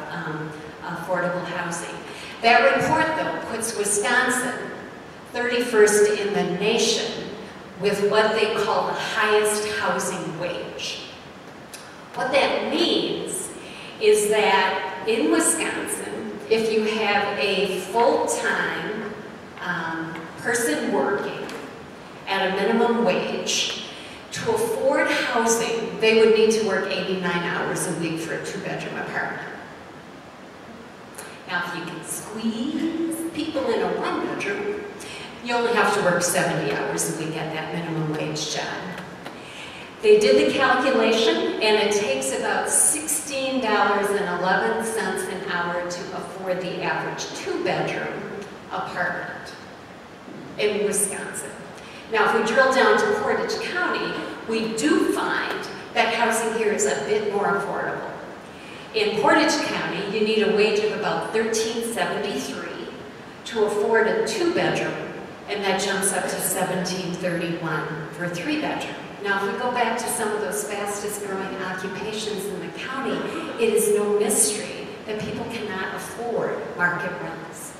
affordable housing. That report, though, puts Wisconsin 31st in the nation with what they call the highest housing wage. What that means is that in Wisconsin, if you have a full-time person working at a minimum wage, to afford housing, they would need to work 89 hours a week for a 2-bedroom apartment. Now, if you can squeeze people in a 1-bedroom, you only have to work 70 hours a week at that minimum wage job. They did the calculation, and it takes about $16.11 an hour to afford the average 2-bedroom apartment in Wisconsin. Now, if we drill down to Portage County, we do find that housing here is a bit more affordable. In Portage County, you need a wage of about $13.73 to afford a 2-bedroom, and that jumps up to $17.31 for a 3-bedroom. Now, if we go back to some of those fastest growing occupations in the county, it is no mystery that people cannot afford market rents.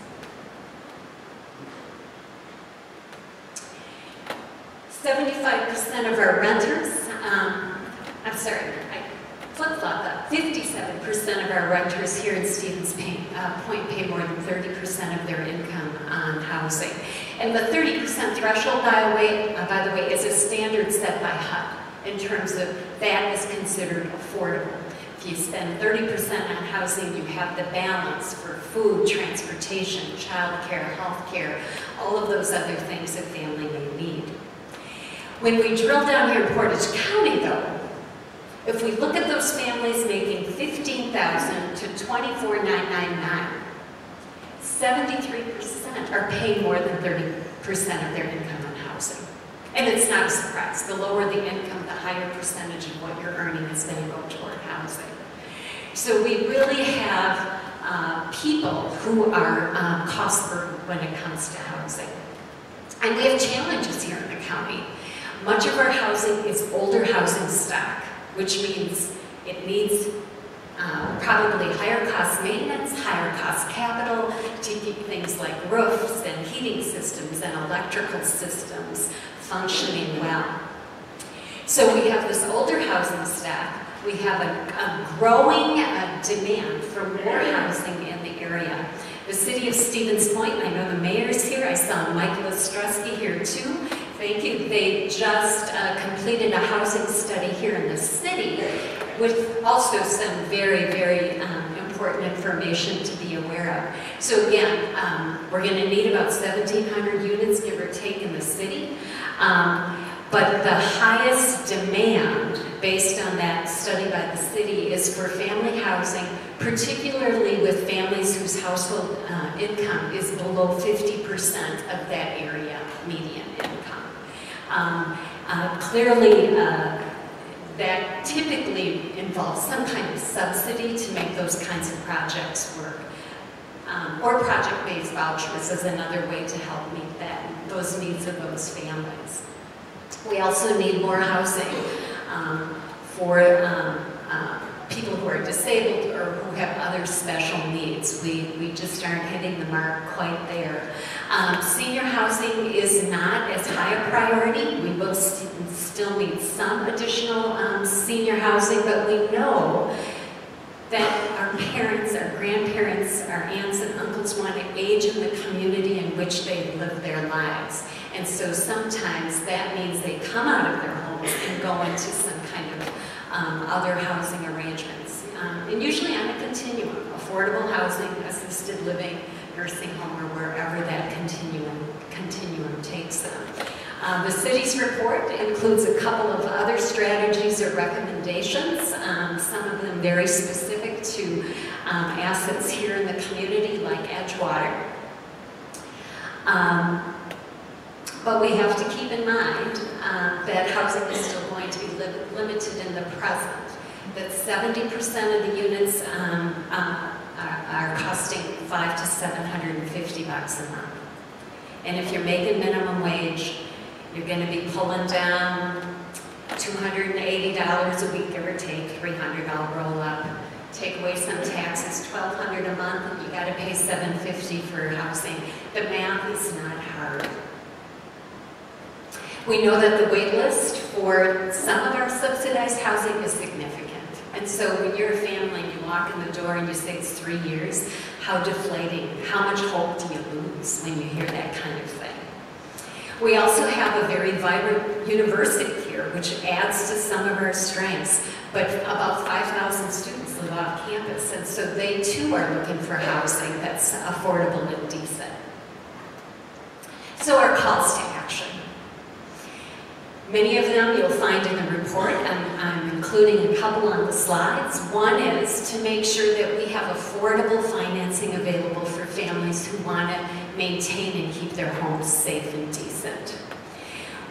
75% of our renters, flip-flop that. 57% of our renters here in Stevens Point pay more than 30% of their income on housing. And the 30% threshold, by the way, is a standard set by HUD in terms of that is considered affordable. If you spend 30% on housing, you have the balance for food, transportation, childcare, healthcare, all of those other things a family may need. When we drill down here in Portage County, though, if we look at those families making $15,000 to $24,999, 73% are paying more than 30% of their income on housing. And it's not a surprise. The lower the income, the higher percentage of what you're earning is going to go toward housing. So we really have people who are cost burdened when it comes to housing. And we have challenges here in the county. Much of our housing is older housing stock, which means it needs probably higher cost maintenance, higher cost capital to keep things like roofs and heating systems and electrical systems functioning well. So we have this older housing stock. We have a growing demand for more housing in the area. The city of Stevens Point, I know the mayor's here. I saw Mike Ostrowski here too. Thank you. They just completed a housing study here in the city with also some very, very important information to be aware of. So again, we're going to need about 1,700 units, give or take, in the city. But the highest demand, based on that study by the city, is for family housing, particularly with families whose household income is below 50% of that area median income. Clearly, that typically involves some kind of subsidy to make those kinds of projects work. Or project-based vouchers is another way to help meet those needs of those families. We also need more housing for people who are disabled or who have other special needs. We just aren't hitting the mark quite there. Senior housing is not as high a priority. We will still need some additional senior housing, but we know that our parents, our grandparents, our aunts and uncles want to age in the community in which they live their lives. And so sometimes that means they come out of their homes and go into some kind of other housing arrangements. And usually on a continuum, affordable housing, assisted living, nursing home, or wherever that continuum takes them. The city's report includes a couple of other strategies or recommendations, some of them very specific to assets here in the community like Edgewater. But we have to keep in mind that housing is still going to be limited in the present, that 70% of the units are costing $500 to $750 a month. And if you're making minimum wage, you're going to be pulling down $280 a week, give or take, $300 I'll roll up. Take away some taxes, $1,200 a month, and you got to pay $750 for housing. The math is not hard. We know that the wait list for some of our subsidized housing is significant. And so when you're a family and you walk in the door and you say it's 3 years, how deflating, how much hope do you lose when you hear that kind of thing? We also have a very vibrant university here, which adds to some of our strengths. But about 5,000 students live off campus, and so they too are looking for housing that's affordable and decent. So our calls to action. Many of them you'll find in the report. I'm including a couple on the slides. One is to make sure that we have affordable financing available for families who want to maintain and keep their homes safe and decent.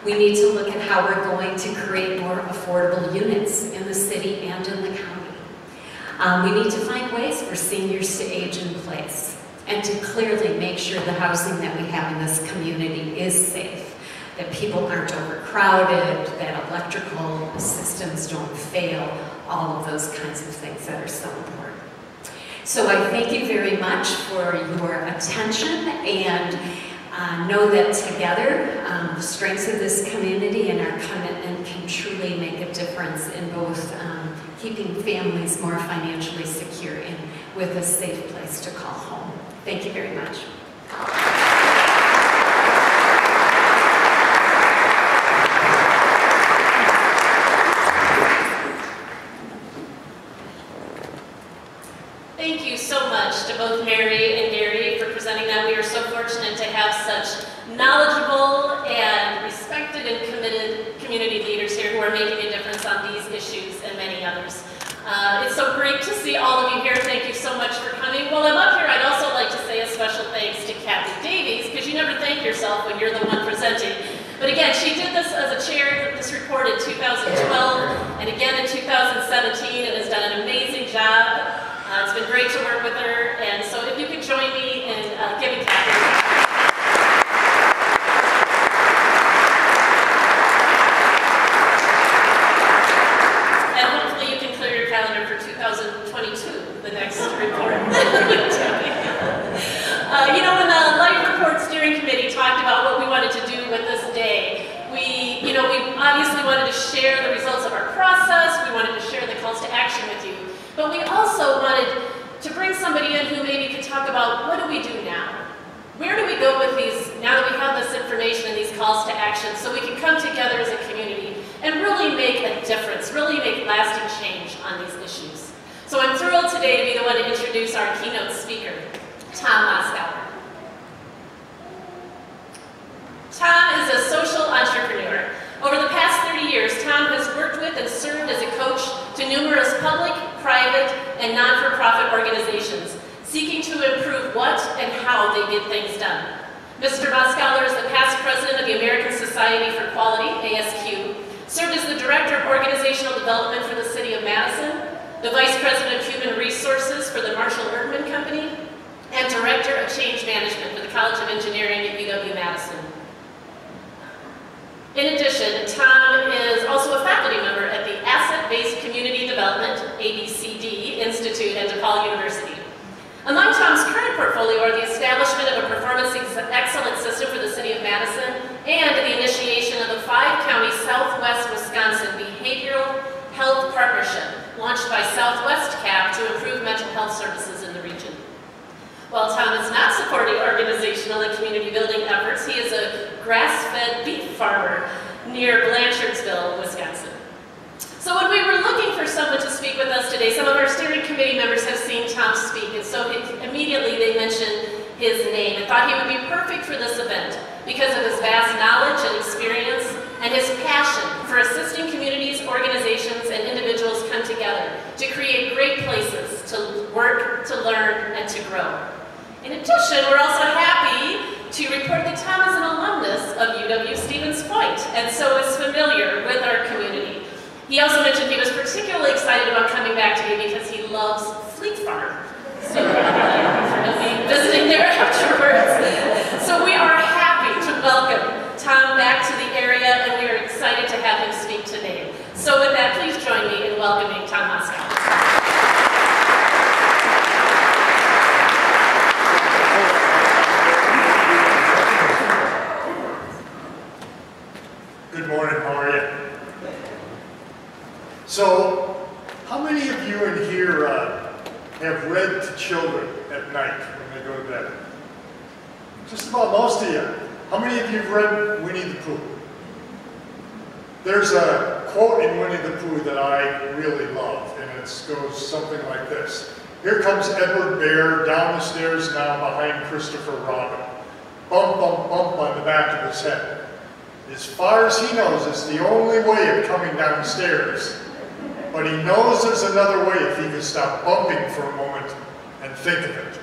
We need to look at how we're going to create more affordable units in the city and in the county. We need to find ways for seniors to age in place and to clearly make sure the housing that we have in this community is safe, that people aren't overcrowded, that electrical systems don't fail, all of those kinds of things that are so important. So I thank you very much for your attention, and know that together, the strengths of this community and our commitment can truly make a difference in both keeping families more financially secure and with a safe place to call home. Thank you very much. Thank you so much to both Mary and Gary for presenting that. We are so fortunate to have such knowledgeable and respected and committed community leaders here who are making a difference on these issues and many others. It's so great to see all of you here. Thank you so much for coming. While I'm up here, I'd also like to say a special thanks to Kathy Davies, because you never thank yourself when you're the one presenting. But again, she did this as a chair of this report in 2012 and again in 2017 and has done an amazing job. It's been great to work with her, and so if you could join me in giving Kathy. And hopefully you can clear your calendar for 2022, the next report. You know, when the Life Report Steering Committee talked about what we wanted to do with this day, we obviously wanted to share the results of our process, we wanted to share the calls to action with you. But we also wanted to bring somebody in who maybe could talk about what do we do now? Where do we go with these, now that we have this information and these calls to action, so we can come together as a community and really make a difference, really make lasting change on these issues. So I'm thrilled today to be the one to introduce our keynote speaker, Tom Moskauer. Tom is a social entrepreneur. Over the past 30 years, Tom has worked with and served as a coach to numerous public, private, and not-for-profit organizations, seeking to improve what and how they get things done. Mr. Moskauer is the past president of the American Society for Quality, ASQ, served as the director of organizational development for the city of Madison, the vice president of human resources for the Marshall-Erdman Company, and director of change management for the College of Engineering at UW-Madison. In addition, Tom is also a faculty member at the Asset-Based Community Development, ABCD, Institute at DePaul University. Among Tom's current portfolio are the establishment of a performance excellence system for the city of Madison and the initiation of the 5-county Southwest Wisconsin Behavioral Health Partnership, launched by Southwest CAP to improve mental health services in the region. While Tom is not supporting organizational and community building efforts, he is a grass-fed beef farmer near Blanchardville, Wisconsin. So when we were looking for someone to speak with us today, some of our steering committee members have seen Tom speak, and so immediately they mentioned his name and thought he would be perfect for this event because of his vast knowledge and experience and his passion for assisting communities, organizations, and individuals come together to create great places to work, to learn, and to grow. In addition, we're also happy to report that Tom is an alumnus of UW-Stevens Point, and so is familiar with our community. He also mentioned he was particularly excited about coming back today because he loves Fleet Farm. So he'll be visiting there afterwards. So we are happy to welcome Tom back to the area, and we are excited to have him speak today. So with that, please join me in welcoming Tom Moskow. Good morning, how are you? So, how many of you in here have read to children at night when they go to bed? Just about most of you. How many of you have read Winnie the Pooh? There's a quote in Winnie the Pooh that I really love, and it goes something like this. Here comes Edward Bear down the stairs now behind Christopher Robin. Bump, bump, bump on the back of his head. As far as he knows, it's the only way of coming downstairs. But he knows there's another way if he can stop bumping for a moment and think of it.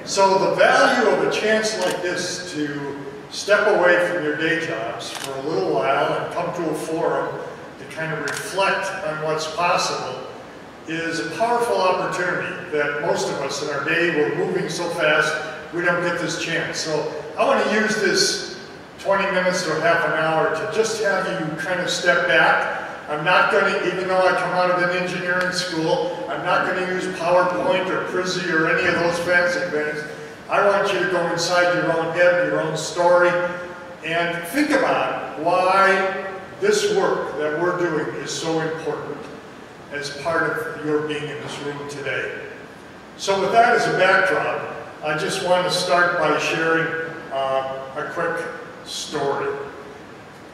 So the value of a chance like this to step away from your day jobs for a little while and come to a forum to kind of reflect on what's possible is a powerful opportunity that most of us in our day, we're moving so fast, we don't get this chance. So I want to use this 20 minutes to half an hour to just have you kind of step back. I'm not going to, even though I come out of an engineering school, I'm not going to use PowerPoint or Prezi or any of those fancy things. I want you to go inside your own head, your own story, and think about why this work that we're doing is so important as part of your being in this room today. So with that as a backdrop, I just want to start by sharing a quick story.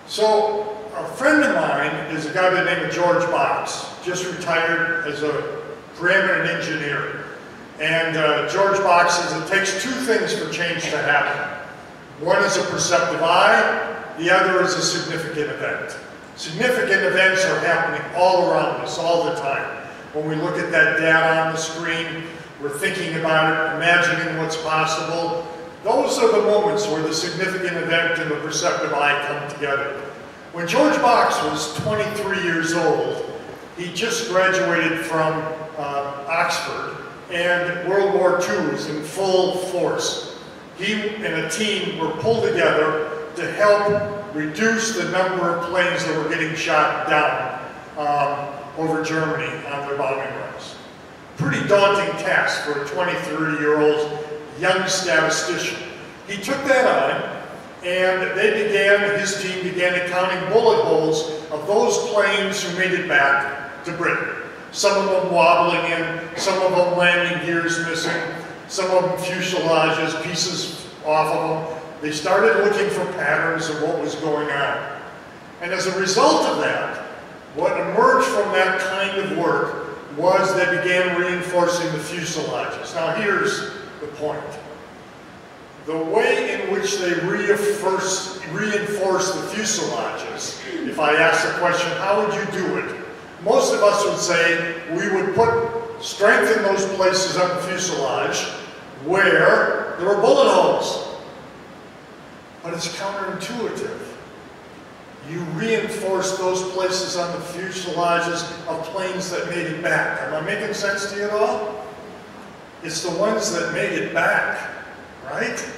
So a friend of mine is a guy by the name of George Box, just retired as a preeminent engineer. And George Box says it takes two things for change to happen. One is a perceptive eye, the other is a significant event. Significant events are happening all around us all the time. When we look at that data on the screen, we're thinking about it, imagining what's possible. Those are the moments where the significant event and the perceptive eye come together. When George Box was 23 years old, he just graduated from Oxford, and World War II was in full force. He and a team were pulled together to help reduce the number of planes that were getting shot down over Germany on their bombing runs. Pretty daunting task for a 23-year-old young statistician. He took that on, and his team began counting bullet holes of those planes who made it back to Britain. Some of them wobbling in, some of them landing gears missing, some of them fuselages, pieces off of them. They started looking for patterns of what was going on. And as a result of that, what emerged from that kind of work was they began reinforcing the fuselages. Now here's the point. The way in which they reinforce the fuselages, if I ask the question, how would you do it? Most of us would say we would strengthen those places on the fuselage where there were bullet holes. But it's counterintuitive. You reinforce those places on the fuselages of planes that made it back. Am I making sense to you at all? It's the ones that made it back, right?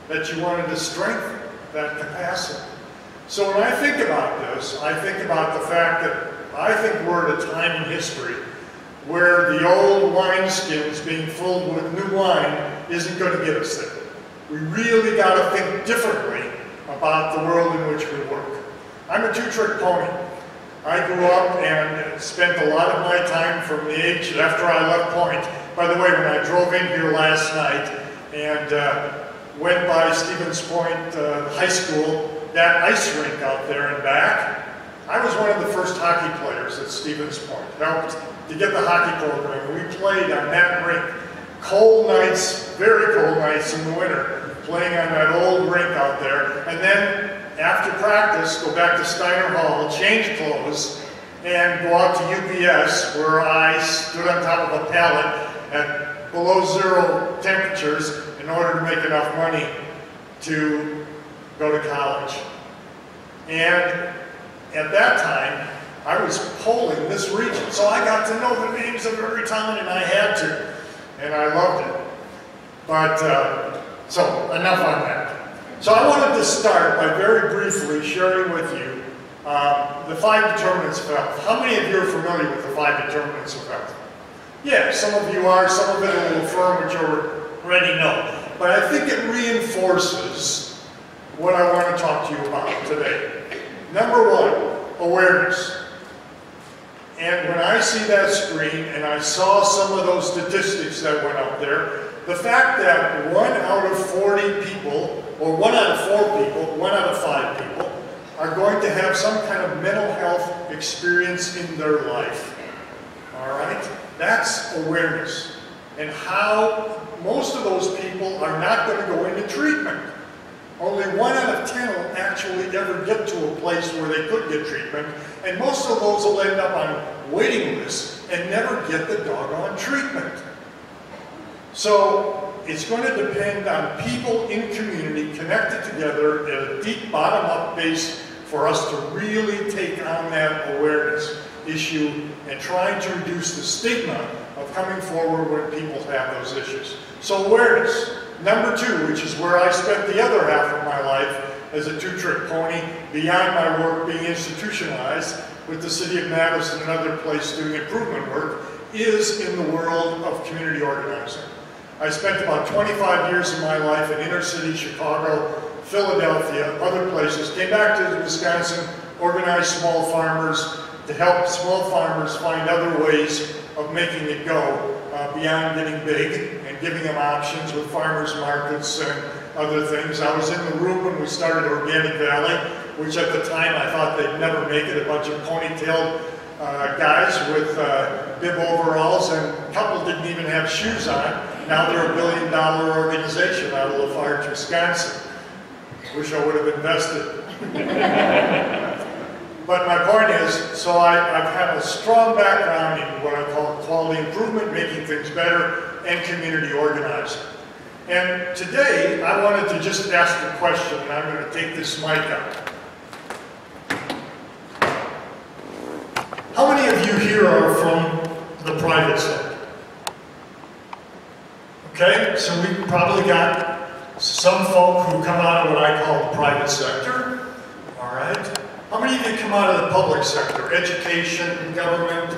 That you wanted to strengthen that capacity. So when I think about this, I think about the fact that I think we're at a time in history where the old wineskins being filled with new wine isn't going to get us there. We really got to think differently about the world in which we work. I'm a two-trick pony. I grew up and spent a lot of my time from the age after I left Point. By the way, when I drove in here last night and went by Stevens Point High School, that ice rink out there and back, I was one of the first hockey players at Stevens Point. Helped to get the hockey program. We played on that rink. Cold nights, very cold nights in the winter, playing on that old rink out there. And then after practice, go back to Steiner Hall, change clothes, and go out to UPS, where I stood on top of a pallet at below zero temperatures in order to make enough money to go to college. And at that time, I was polling this region, so I got to know the names of every town, and I had to, and I loved it. But, so enough on that. So I wanted to start by very briefly sharing with you the 5 determinants of health. How many of you are familiar with the 5 determinants of health? Yeah, some of you are, some of it will affirm what you already know. But I think it reinforces what I want to talk to you about today. Number 1, awareness. And when I see that screen and I saw some of those statistics that went up there, the fact that 1 out of 40 people, or 1 out of 4 people, 1 out of 5 people, are going to have some kind of mental health experience in their life. All right? That's awareness. And how most of those people are not going to go into treatment. Only 1 out of 10 will actually ever get to a place where they could get treatment, and most of those will end up on waiting lists and never get the doggone treatment. So it's going to depend on people in community connected together at a deep bottom-up base for us to really take on that awareness issue and trying to reduce the stigma of coming forward when people have those issues. So awareness. Number 2, which is where I spent the other half of my life as a two-trick pony, beyond my work being institutionalized with the City of Madison and other places doing improvement work, is in the world of community organizing. I spent about 25 years of my life in inner city Chicago, Philadelphia, other places, came back to Wisconsin, organized small farmers to help small farmers find other ways of making it go beyond getting big and giving them options with farmers markets and other things. I was in the room when we started Organic Valley, which at the time I thought they'd never make it, a bunch of ponytailed guys with bib overalls, and a couple didn't even have shoes on. Now they're $1 billion organization out of Lafarge, Wisconsin. Wish I would have invested. But my point is, so I've had a strong background in what I call quality improvement, making things better, and community organizing. And today, I wanted to just ask a question, and I'm going to take this mic up. How many of you here are from the private sector? Okay, so we probably got some folk who come out of what I call the private sector. All right. How many of you come out of the public sector? Education, government.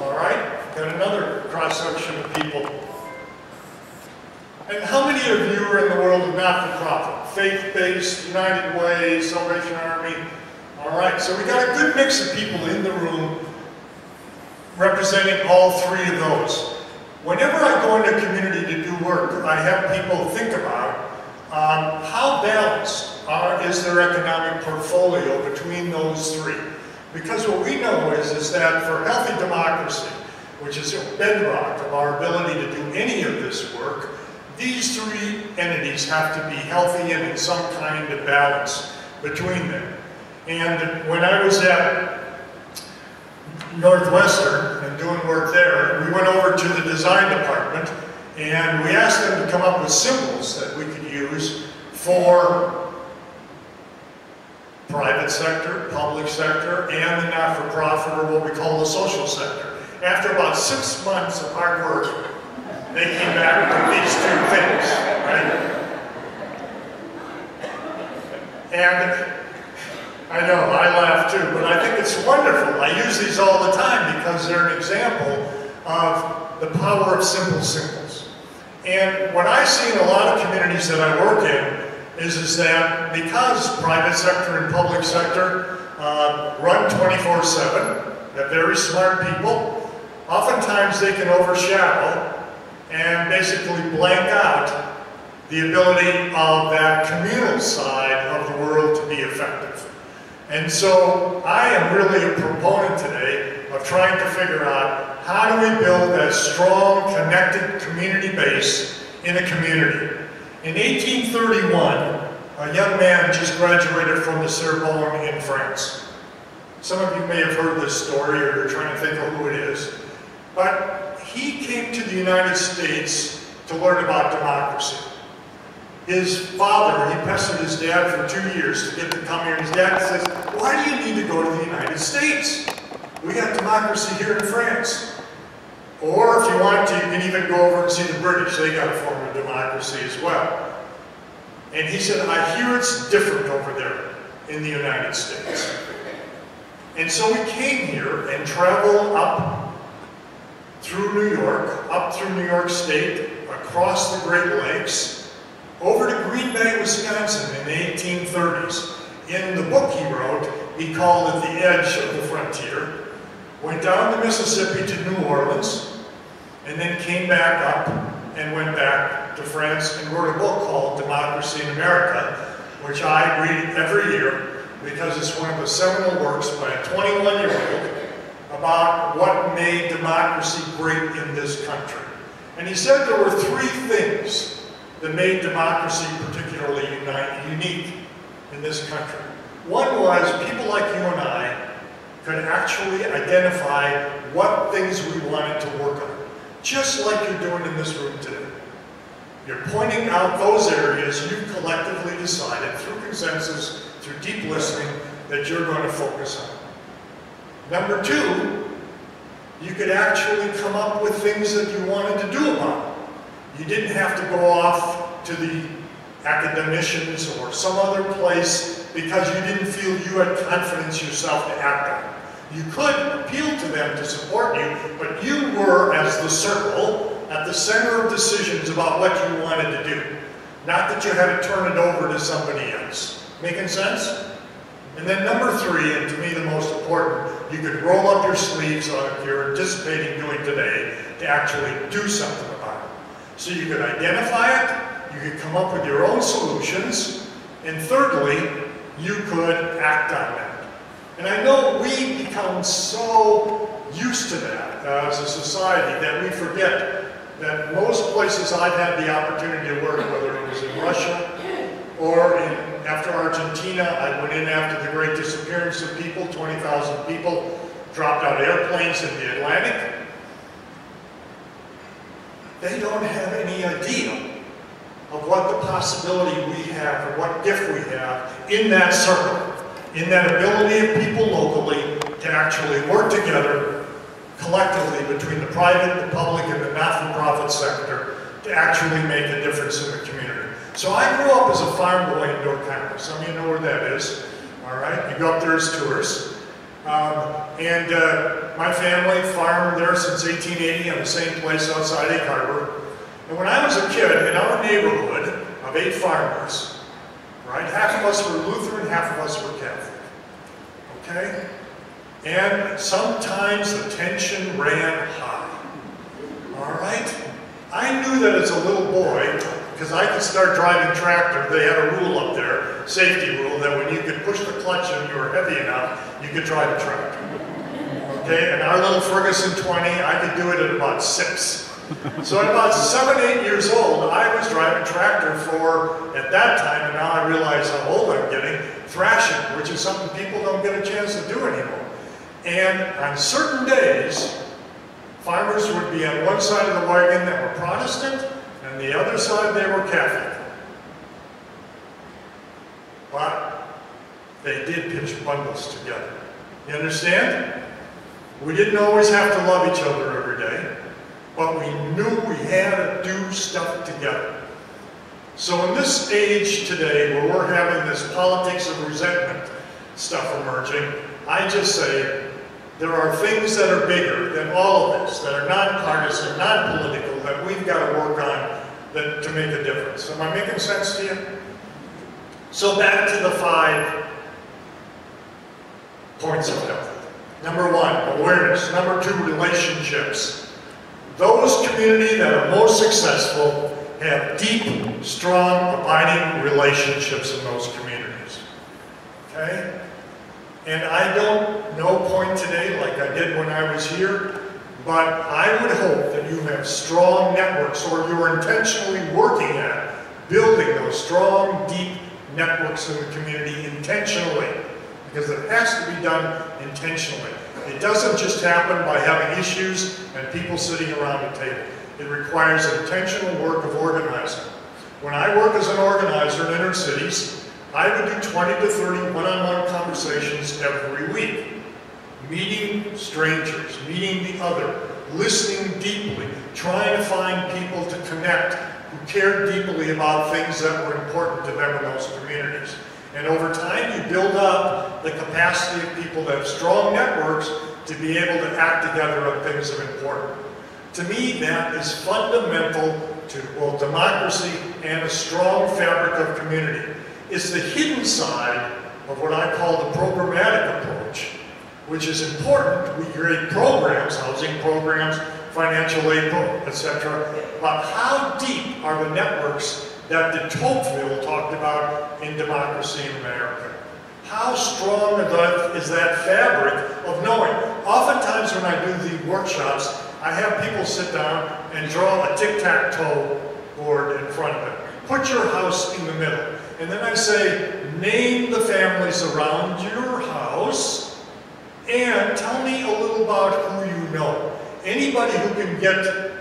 All right. Got another cross-section of people. And how many of you are in the world of not-for-profit? Faith-based, United Way, Salvation Army. All right. So we got a good mix of people in the room representing all 3 of those. Whenever I go into a community to do work, I have people think about how balanced is their economic portfolio between those 3. Because what we know is that for healthy democracy, which is a bedrock of our ability to do any of this work, these 3 entities have to be healthy and in some kind of balance between them. And when I was at Northwestern and doing work there, we went over to the design department and we asked them to come up with symbols that we could use for private sector, public sector, and the not-for-profit, or what we call the social sector. After about 6 months of hard work, they came back with these 2 things, right? And I know, I laugh too, but I think it's wonderful. I use these all the time because they're an example of the power of simple symbols. And what I see in a lot of communities that I work in is that because private sector and public sector run 24/7, they're very smart people, oftentimes they can overshadow and basically blank out the ability of that communal side of the world to be effective. And so I am really a proponent today of trying to figure out how do we build that strong, connected community base in a community. In 1831, a young man just graduated from the Sorbonne in France. Some of you may have heard this story or you're trying to think of who it is. But he came to the United States to learn about democracy. His father, he pestered his dad for 2 years to get to come here. His dad says, why do you need to go to the United States? We got democracy here in France. Or if you want to, you can even go over and see the British. They got a form of democracy as well. And he said, I hear it's different over there in the United States. And so we came here and traveled up through New York, up through New York State, across the Great Lakes, over to Green Bay, Wisconsin in the 1830s. In the book he wrote, he called it the edge of the frontier. Went down the Mississippi to New Orleans, and then came back up and went back to France and wrote a book called Democracy in America, which I read every year because it's one of the seminal works by a 21-year-old about what made democracy great in this country. And he said there were 3 things that made democracy particularly unique in this country. One was people like you and I could actually identify what things we wanted to work on, just like you're doing in this room today. You're pointing out those areas you collectively decided through consensus, through deep listening, that you're going to focus on. Number 2, you could actually come up with things that you wanted to do about it. You didn't have to go off to the academicians or some other place because you didn't feel you had confidence yourself to act on it. You could appeal to them to support you, but you were, as the circle, at the center of decisions about what you wanted to do. Not that you had to turn it over to somebody else. Making sense? And then number 3, and to me the most important, you could roll up your sleeves on what you're anticipating doing today to actually do something about it. So you could identify it, you could come up with your own solutions, and thirdly, you could act on that. And I know we become so used to that as a society that we forget that most places I've had the opportunity to work, whether it was in Russia or after Argentina, I went in after the great disappearance of people, 20,000 people dropped out of airplanes in the Atlantic. They don't have any idea of what the possibility we have or what gift we have in that circle, in that ability of people locally to actually work together collectively between the private, the public, and the not-for-profit sector to actually make a difference in the community. So I grew up as a farm boy in Door County. Some of you know where that is. All right, you go up there as tourists. My family farmed there since 1880 on the same place outside Egg Harbor. And when I was a kid, in our neighborhood of 8 farmers, right, half of us were Lutheran, half of us were Catholic. Okay? And sometimes the tension ran high. All right? I knew that as a little boy, because I could start driving tractor, they had a rule up there, safety rule, that when you could push the clutch and you were heavy enough, you could drive a tractor. Okay, and our little Ferguson 20, I could do it at about 6. So at about 7, 8 years old, I was driving tractor for, at that time, and now I realize how old I'm getting, thrashing, which is something people don't get a chance to do anymore. And on certain days, farmers would be on one side of the wagon that were Protestant, and the other side they were Catholic. But they did pitch bundles together. You understand? We didn't always have to love each other every day, but we knew we had to do stuff together. So in this age today, where we're having this politics of resentment stuff emerging, I just say, there are things that are bigger than all of this, that are nonpartisan, non-political, that we've got to work on to make a difference. Am I making sense to you? So back to the 5 points of health. Number 1, awareness. Number 2, relationships. Those communities that are most successful have deep, strong, abiding relationships in those communities. Okay? And I don't point today like I did when I was here, but I would hope that you have strong networks, or you're intentionally working at building those strong, deep networks in the community intentionally, because it has to be done intentionally. It doesn't just happen by having issues and people sitting around a table. It requires intentional work of organizing. When I work as an organizer in inner cities, I would do 20 to 30 one-on-one conversations every week. Meeting strangers, meeting the other, listening deeply, trying to find people to connect who care deeply about things that were important to them in those communities. And over time, you build up the capacity of people that have strong networks to be able to act together on things of importance. To me, that is fundamental to both democracy and a strong fabric of community. It's the hidden side of what I call the programmatic approach, which is important. We create programs, housing programs, financial aid, etc. But how deep are the networks that de Tocqueville talked about in Democracy in America? How strong is that fabric of knowing? Oftentimes when I do the workshops, I have people sit down and draw a tic-tac-toe board in front of them. Put your house in the middle. And then I say, name the families around your house and tell me a little about who you know. Anybody who can get,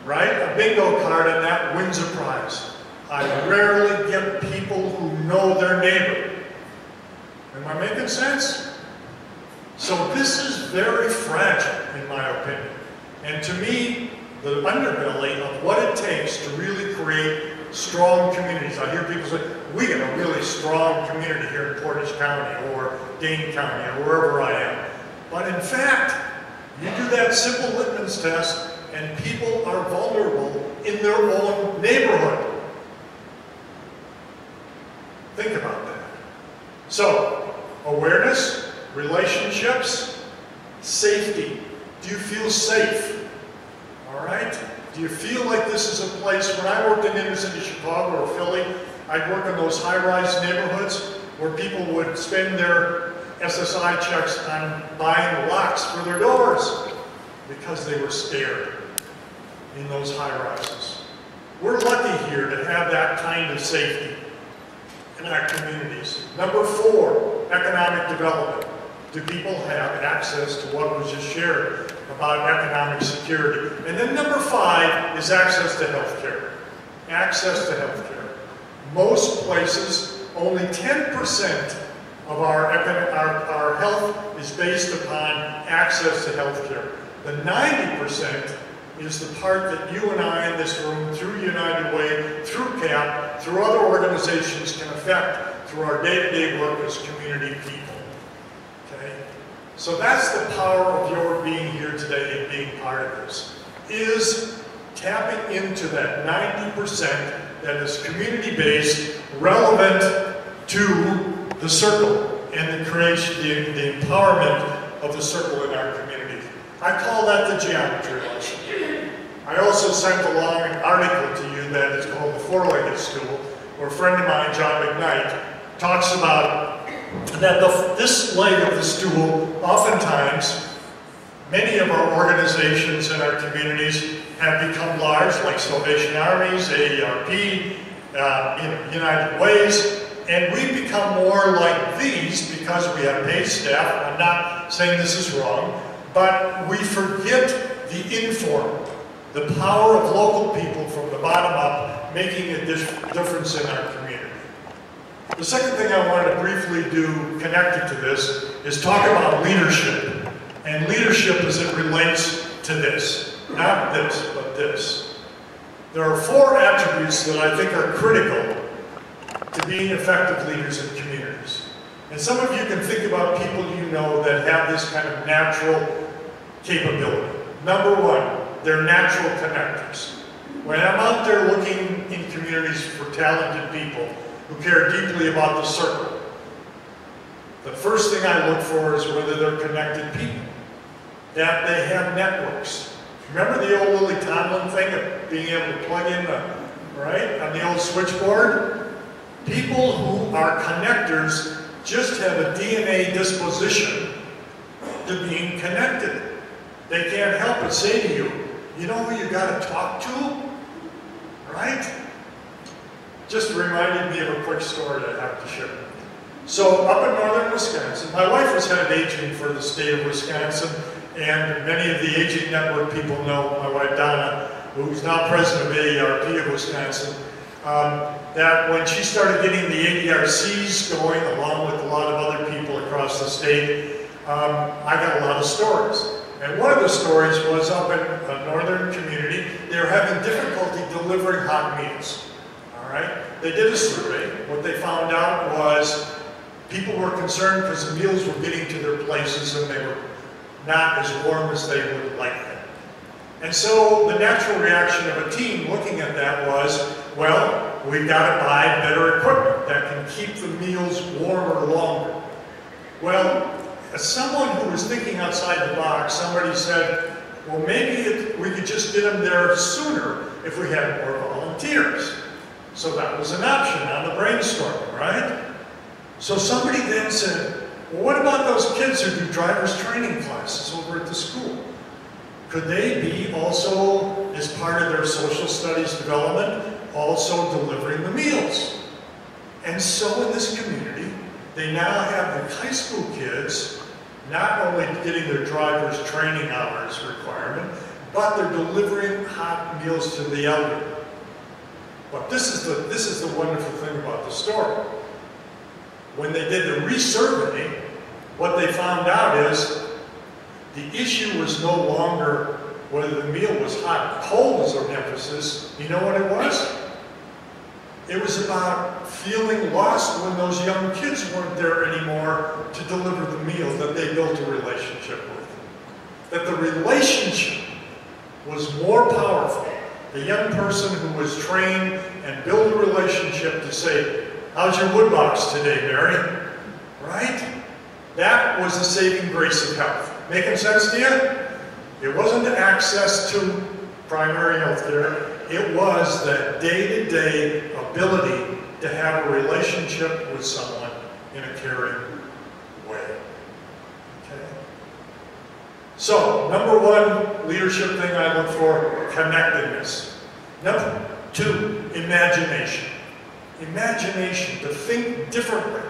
right, a bingo card and that wins a prize. I rarely get people who know their neighbor. Am I making sense? So this is very fragile, in my opinion. And to me, the underbelly of what it takes to really create strong communities. I hear people say, we got a really strong community here in Portage County or Dane County or wherever I am. But in fact, you do that simple litmus test and people are vulnerable in their own neighborhood. Think about that. So, awareness, relationships, safety. Do you feel safe? All right? Do you feel like this is a place, when I worked in inner city Chicago or Philly, I'd work in those high-rise neighborhoods where people would spend their SSI checks on buying locks for their doors because they were scared in those high-rises. We're lucky here to have that kind of safety in our communities. Number 4, economic development. Do people have access to what was just shared about economic security? And then number 5 is access to health care. Access to health care. Most places, only 10% of our health is based upon access to health care. The 90% is the part that you and I in this room, through United Way, through CAP, through other organizations can affect through our day-to-day work as community people. Okay? So that's the power of your being here today and being part of this, is tapping into that 90% that is community-based, relevant to the circle and the creation, the empowerment of the circle in our community. I call that the geometry lesson. I also sent along an article to you that is called The Four-Legged Stool, where a friend of mine, John McKnight, talks about that this leg of the stool, oftentimes, many of our organizations in our communities have become large, like Salvation Armies, AARP, United Ways, and we become more like these because we have paid staff. I'm not saying this is wrong, but we forget the informal, the power of local people from the bottom up making a difference in our community. The second thing I wanted to briefly do connected to this is talk about leadership. And leadership as it relates to this. Not this, but this. There are 4 attributes that I think are critical to being effective leaders in communities. And some of you can think about people you know that have this kind of natural capability. Number 1, they're natural connectors. When I'm out there looking in communities for talented people who care deeply about the circle, the first thing I look for is whether they're connected people, that they have networks. Remember the old Lily Tomlin thing of being able to plug in on the old switchboard? People who are connectors just have a DNA disposition to being connected. They can't help but say to you, you know who you got to talk to? Right? Just reminded me of a quick story I have to share. So up in northern Wisconsin, my wife was head of aging for the state of Wisconsin, and many of the Aging Network people know my wife Donna, who's now president of AARP of Wisconsin, that when she started getting the ADRCs going, along with a lot of other people across the state, I got a lot of stories. And one of the stories was up in a northern community. They were having difficulty delivering hot meals. All right? They did a survey. What they found out was people were concerned because the meals were getting to their places and they were not as warm as they would like them. And so the natural reaction of a team looking at that was, well, we've got to buy better equipment that can keep the meals warmer longer. Well, as someone who was thinking outside the box, somebody said, well, maybe we could just get them there sooner if we had more volunteers. So that was an option on the brainstorming, right? So somebody then said, well, what about those kids who do driver's training classes over at the school? Could they be also, as part of their social studies development, also delivering the meals? And so in this community, they now have the high school kids not only getting their driver's training hours requirement, but they're delivering hot meals to the elderly. But this is the wonderful thing about the story. When they did the resurvey, what they found out is the issue was no longer whether the meal was hot or cold as an emphasis. You know what it was? It was about feeling lost when those young kids weren't there anymore to deliver the meal that they built a relationship with. That the relationship was more powerful. The young person who was trained and built a relationship to say, how's your wood box today, Mary? Right? That was the saving grace of health. Making sense to you? It wasn't access to primary health care. It was that day-to-day ability to have a relationship with someone in a caring way. Okay? So, number one leadership thing I look for, connectedness. Number two, imagination. Imagination, to think differently.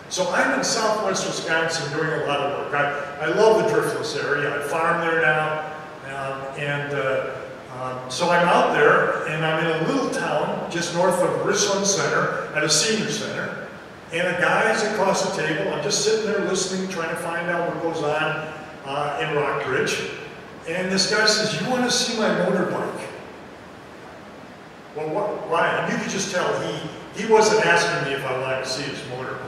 So I'm in southwest Wisconsin doing a lot of work. I love the Driftless area. I farm there now. So I'm out there, and I'm in a little town just north of Richland Center at a senior center. And a guy's across the table. I'm just sitting there listening, trying to find out what goes on in Rockbridge. And this guy says, you want to see my motorbike? Well, why? And you could just tell he wasn't asking me if I wanted to see his motorbike.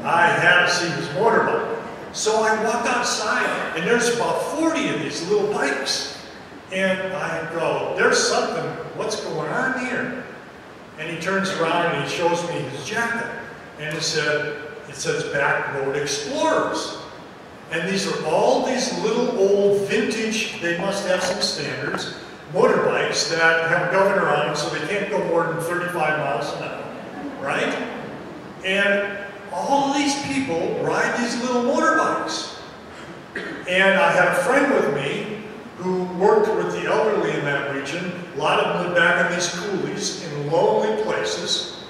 I had to see his motorbike. So I walk outside, and there's about 40 of these little bikes. And I go, there's something, what's going on here? And he turns around and he shows me his jacket. And it says Back Road Explorers. And these are all these little old vintage, they must have some standards, motorbikes that have a governor on them so they can't go more than 35 miles an hour, right? And all these people ride these little motorbikes. And I had a friend with me who worked with the elderly in that region. A lot of them lived back in these coulees in lonely places.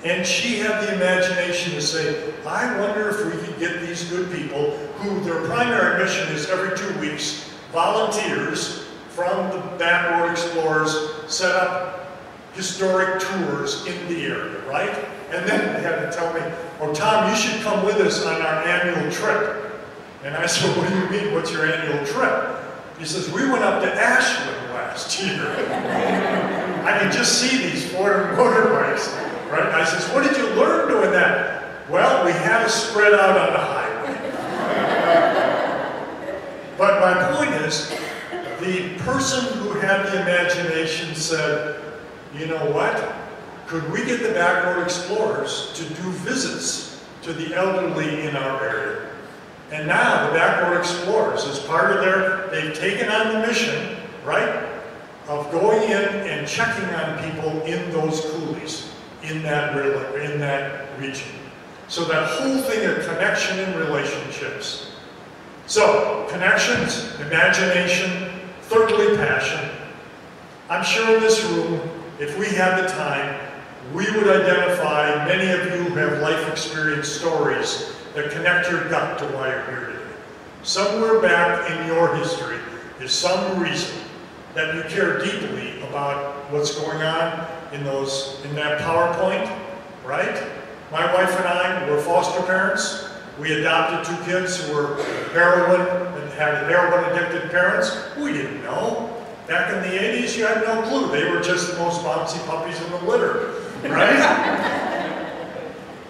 And she had the imagination to say, I wonder if we could get these good people who their primary mission is every 2 weeks, volunteers from the Back Road Explorers set up historic tours in the area, right? And then they had to tell me, oh, Tom, you should come with us on our annual trip. And I said, what do you mean, what's your annual trip? He says, we went up to Ashland last year. I could just see these foreign motorbikes, right? I says, what did you learn doing that? Well, we had to spread out on the highway. But my point is, the person who had the imagination said, you know what? Could we get the Back Road Explorers to do visits to the elderly in our area? And now the Back Road Explorers, as part of they've taken on the mission, right, of going in and checking on people in those coulees, in that region. So that whole thing of connection and relationships. So, connections, imagination, thirdly, passion. I'm sure in this room, if we had the time, we would identify many of you who have life experience stories that connect your gut to why you're here today. Somewhere back in your history is some reason that you care deeply about what's going on in that PowerPoint, right? My wife and I were foster parents. We adopted 2 kids who were heroin and had heroin-addicted parents. We didn't know. Back in the 80s, you had no clue. They were just the most bouncy puppies in the litter, right?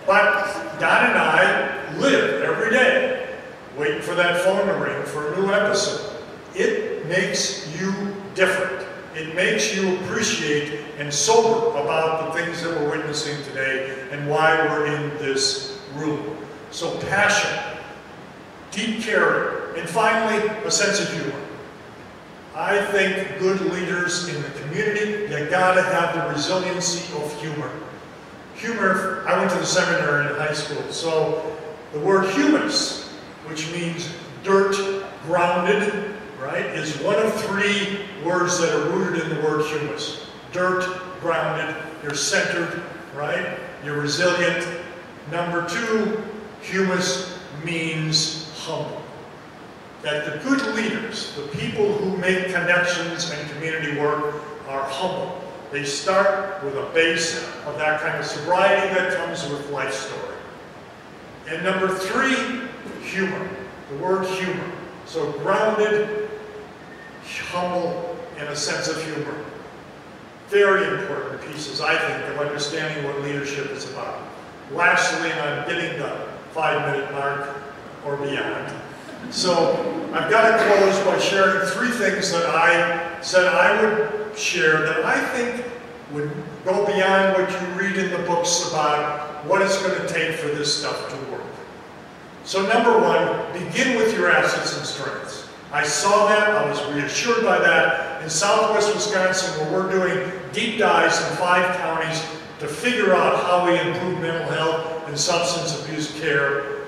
But Don and I live every day waiting for that phone to ring for a new episode. It makes you different. It makes you appreciate and sober about the things that we're witnessing today and why we're in this room. So passion, deep care, and finally, a sense of humor. I think good leaders in the community, you gotta have the resiliency of humor. Humor, I went to the seminary in high school, so the word humus, which means dirt, grounded, right, is one of 3 words that are rooted in the word humus. Dirt, grounded, you're centered, right, you're resilient. Number 2, humus means humble. That the good leaders, the people who make connections and community work, are humble. They start with a base of that kind of sobriety that comes with life story. And number 3, humor. The word humor. So grounded, humble, and a sense of humor. Very important pieces, I think, of understanding what leadership is about. Lastly, and I'm getting the 5-minute mark or beyond. So I've got to close by sharing 3 things that I said I would share that I think would go beyond what you read in the books about what it's going to take for this stuff to work. So number 1, begin with your assets and strengths. I saw that, I was reassured by that. In Southwest Wisconsin, where we're doing deep dives in 5 counties to figure out how we improve mental health and substance abuse care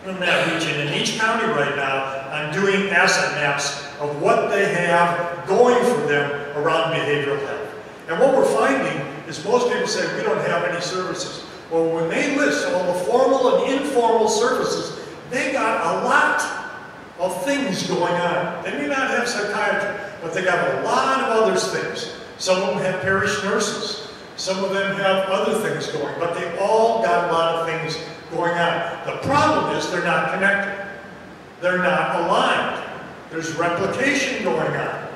in that region. In each county right now, I'm doing asset maps of what they have going for them around behavioral health. And what we're finding is most people say, we don't have any services. Well, when they list all the formal and informal services, they got a lot of things going on. They may not have psychiatry, but they got a lot of other things. Some of them have parish nurses. Some of them have other things going, but they all got a lot of things going on. The problem is they're not connected. They're not aligned. There's replication going on.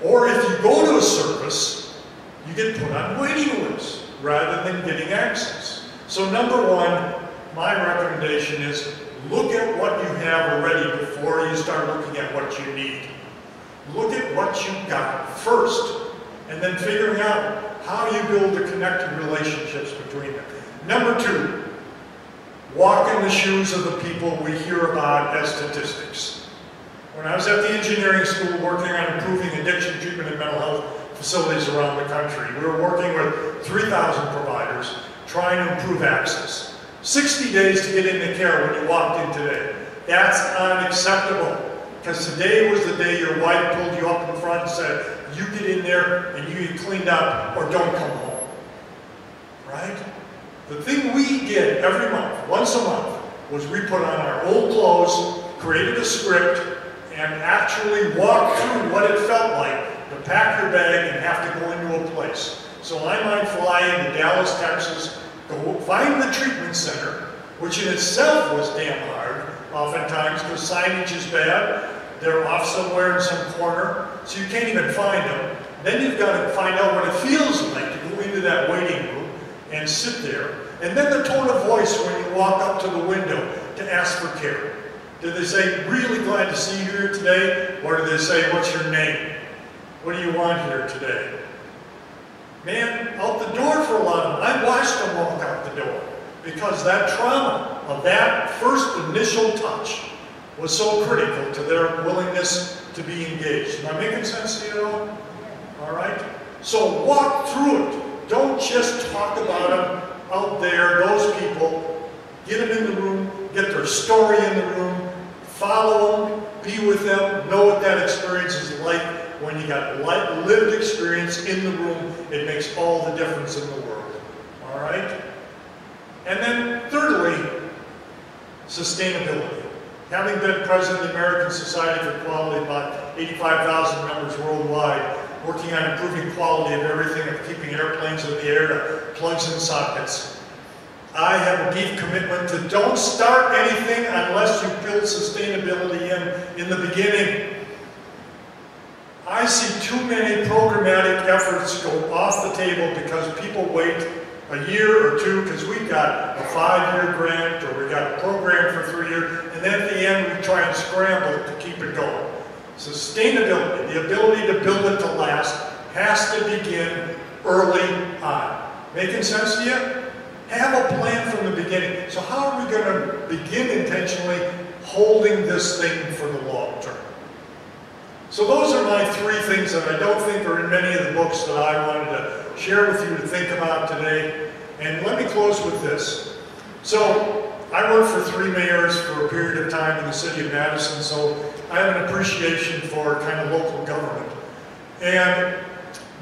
Or if you go to a service, you get put on waiting lists rather than getting access. So number 1, my recommendation is look at what you have already before you start looking at what you need. Look at what you got first, and then figuring out how you build the connected relationships between them. Number 2, walk in the shoes of the people we hear about as statistics. When I was at the engineering school working on improving addiction treatment and mental health facilities around the country, we were working with 3,000 providers trying to improve access. 60 days to get into care when you walked in today. That's unacceptable. Because today was the day your wife pulled you up in front and said, you get in there and you get cleaned up or don't come home. Right? The thing we did every month, once a month, was we put on our old clothes, created a script, and actually walked through what it felt like to pack your bag and have to go into a place. So I might fly into Dallas, Texas, go find the treatment center, which in itself was damn hard, oftentimes, because signage is bad. They're off somewhere in some corner, so you can't even find them. Then you've got to find out what it feels like to go into that waiting room and sit there. And then the tone of voice when you walk up to the window to ask for care. Do they say, really glad to see you here today? Or do they say, what's your name? What do you want here today? Man, out the door for a lot of them. I watched them walk out the door because that trauma of that first initial touch was so critical to their willingness to be engaged. Am I making sense to you all? All right? So walk through it. Don't just talk about them out there, those people. Get them in the room, get their story in the room, follow them, be with them, know what that experience is like. When you got lived experience in the room, it makes all the difference in the world. right? And then thirdly, sustainability. Having been president of the American Society for Quality, about 85,000 members worldwide, working on improving quality of everything, of keeping airplanes in the air to plugs and sockets, I have a deep commitment to don't start anything unless you build sustainability in the beginning. I see too many programmatic efforts go off the table because people wait a year or two because we've got a 5-year grant or we've got a program for 3 years, and then at the end we try and scramble to keep it going. Sustainability, the ability to build it to last, has to begin early on. Making sense to you? Have a plan from the beginning. So how are we going to begin intentionally holding this thing for the long term? So those are my 3 things that I don't think are in many of the books that I wanted to share with you to think about today. And let me close with this. So I worked for 3 mayors for a period of time in the city of Madison, so I have an appreciation for kind of local government. And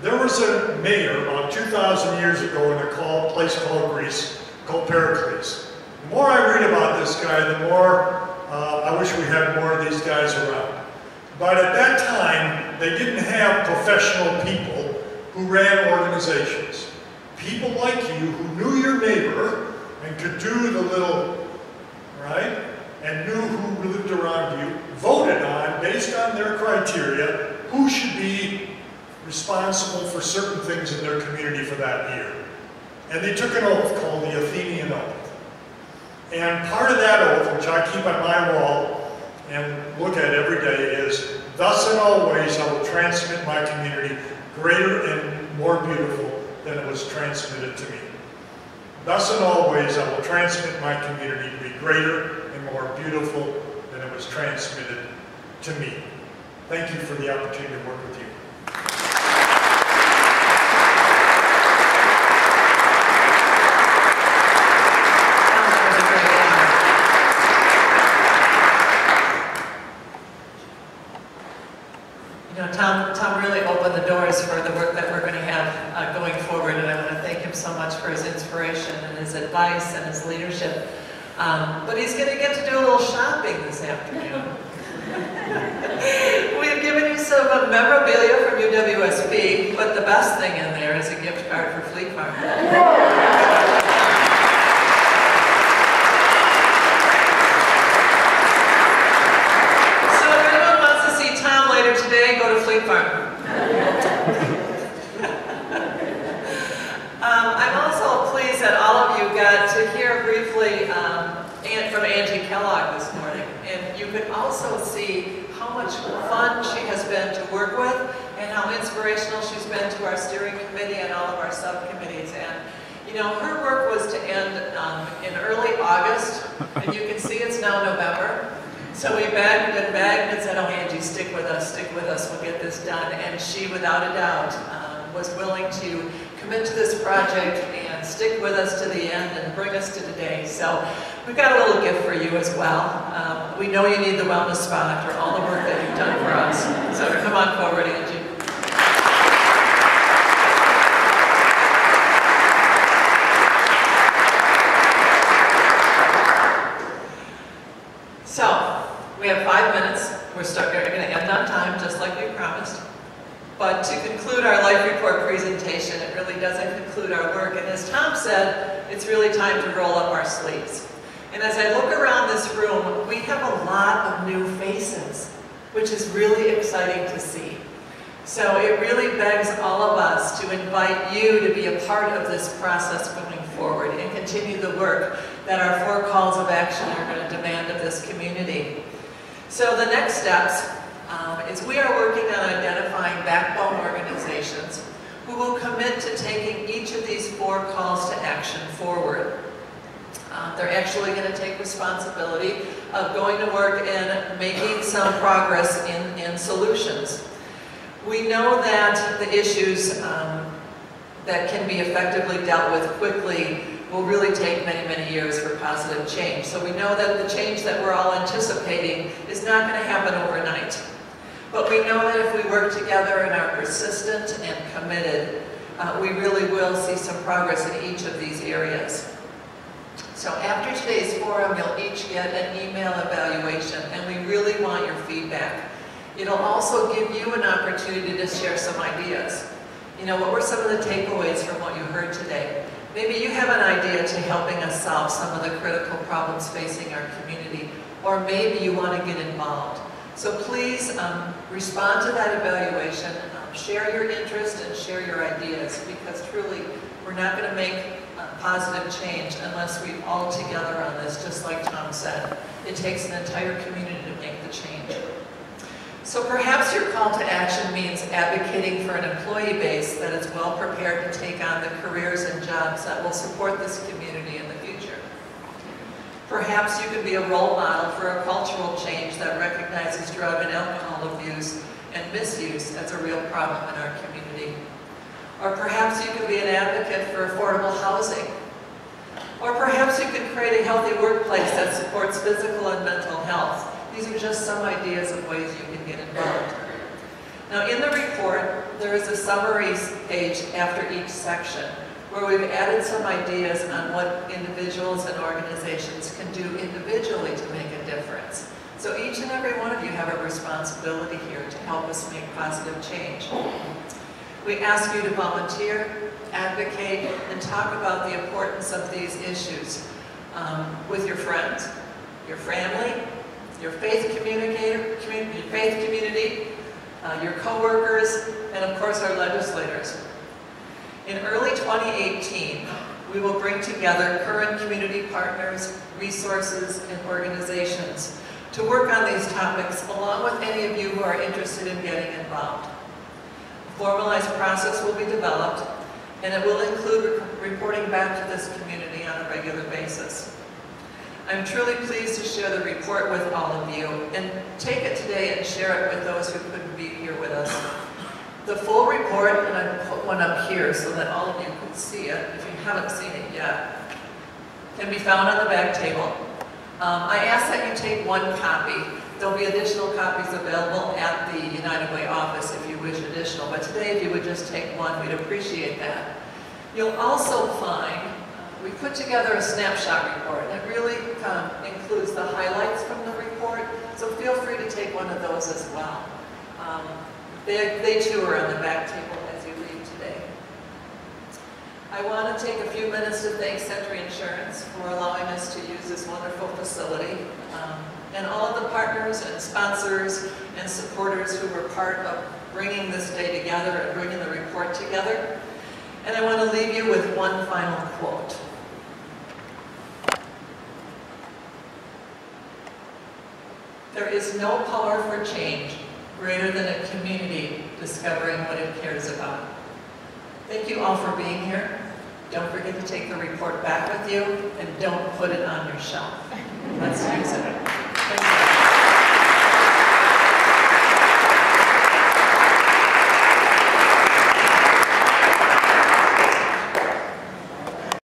there was a mayor about 2,000 years ago in a place called Greece, called Pericles. The more I read about this guy, the more I wish we had more of these guys around. But at that time, they didn't have professional people who ran organizations. People like you who knew your neighbor and could do the little, right? And knew who lived around you, voted on, based on their criteria, who should be responsible for certain things in their community for that year. And they took an oath called the Athenian Oath. And part of that oath, which I keep on my wall and look at every day, is, thus and always I will transmit my community greater and more beautiful than it was transmitted to me. Thus and always I will transmit my community to be greater and more beautiful than it was transmitted to me. Thank you for the opportunity to work with you. Tom really opened the doors for the work that we're going to have going forward, and I want to thank him so much for his inspiration and his advice and his leadership. But he's going to get to do a little shopping this afternoon. We've given you some memorabilia from UWSP, but the best thing in there is a gift card for Fleet Farm. Today, go to Fleet Farm. I'm also pleased that all of you got to hear briefly from Angie Kellogg this morning. And you could also see how much fun she has been to work with and how inspirational she's been to our steering committee and all of our subcommittees. And you know, her work was to end in early August, and you can see it's now November. So we begged and said, oh, Angie, stick with us, we'll get this done. And she, without a doubt, was willing to commit to this project and stick with us to the end and bring us to today. So we've got a little gift for you as well. We know you need the wellness spa after all the work that you've done for us. So come on forward, Angie. So, we have 5 minutes. We're going to end on time, just like we promised. But to conclude our life report presentation, it really doesn't conclude our work. And as Tom said, it's really time to roll up our sleeves. And as I look around this room, we have a lot of new faces, which is really exciting to see. So it really begs all of us to invite you to be a part of this process going forward and continue the work that our 4 calls of action are going to demand of this community. So the next steps is we are working on identifying backbone organizations who will commit to taking each of these 4 calls to action forward. They're actually going to take responsibility of going to work and making some progress in solutions. We know that the issues that can be effectively dealt with quickly will really take many, many years for positive change. So we know that the change that we're all anticipating is not going to happen overnight. But we know that if we work together and are persistent and committed, we really will see some progress in each of these areas. So after today's forum, you'll each get an email evaluation, and we really want your feedback. It'll also give you an opportunity to share some ideas. You know, what were some of the takeaways from what you heard today? Maybe you have an idea to helping us solve some of the critical problems facing our community, or maybe you want to get involved. So please respond to that evaluation, share your interest and share your ideas, because truly we're not going to make positive change unless we're all together on this, just like Tom said. It takes an entire community to make the change. So perhaps your call to action means advocating for an employee base that is well prepared to take on the careers and jobs that will support this community in the future. Perhaps you could be a role model for a cultural change that recognizes drug and alcohol abuse and misuse as a real problem in our community. Or perhaps you could be an advocate for affordable housing. Or perhaps you could create a healthy workplace that supports physical and mental health. These are just some ideas of ways you can get involved. Now in the report, there is a summary page after each section where we've added some ideas on what individuals and organizations can do individually to make a difference. So each and every one of you have a responsibility here to help us make positive change. We ask you to volunteer, advocate, and talk about the importance of these issues with your friends, your family, your faith community, your coworkers, and of course our legislators. In early 2018, we will bring together current community partners, resources, and organizations to work on these topics along with any of you who are interested in getting involved. A formalized process will be developed, and it will include reporting back to this community on a regular basis. I'm truly pleased to share the report with all of you, and take it today and share it with those who couldn't be here with us. The full report, and I put one up here so that all of you can see it, if you haven't seen it yet, can be found on the back table. I ask that you take one copy. There'll be additional copies available at the United Way office if you wish additional, but today if you would just take one, we'd appreciate that. You'll also find, we put together a snapshot report that really includes the highlights from the report, so feel free to take one of those as well. They too are on the back table as you leave today. I want to take a few minutes to thank Century Insurance for allowing us to use this wonderful facility, and all of the partners and sponsors and supporters who were part of bringing this day together and bringing the report together. And I want to leave you with one final quote. There is no power for change greater than a community discovering what it cares about. Thank you all for being here. Don't forget to take the report back with you, and don't put it on your shelf. Let's use it.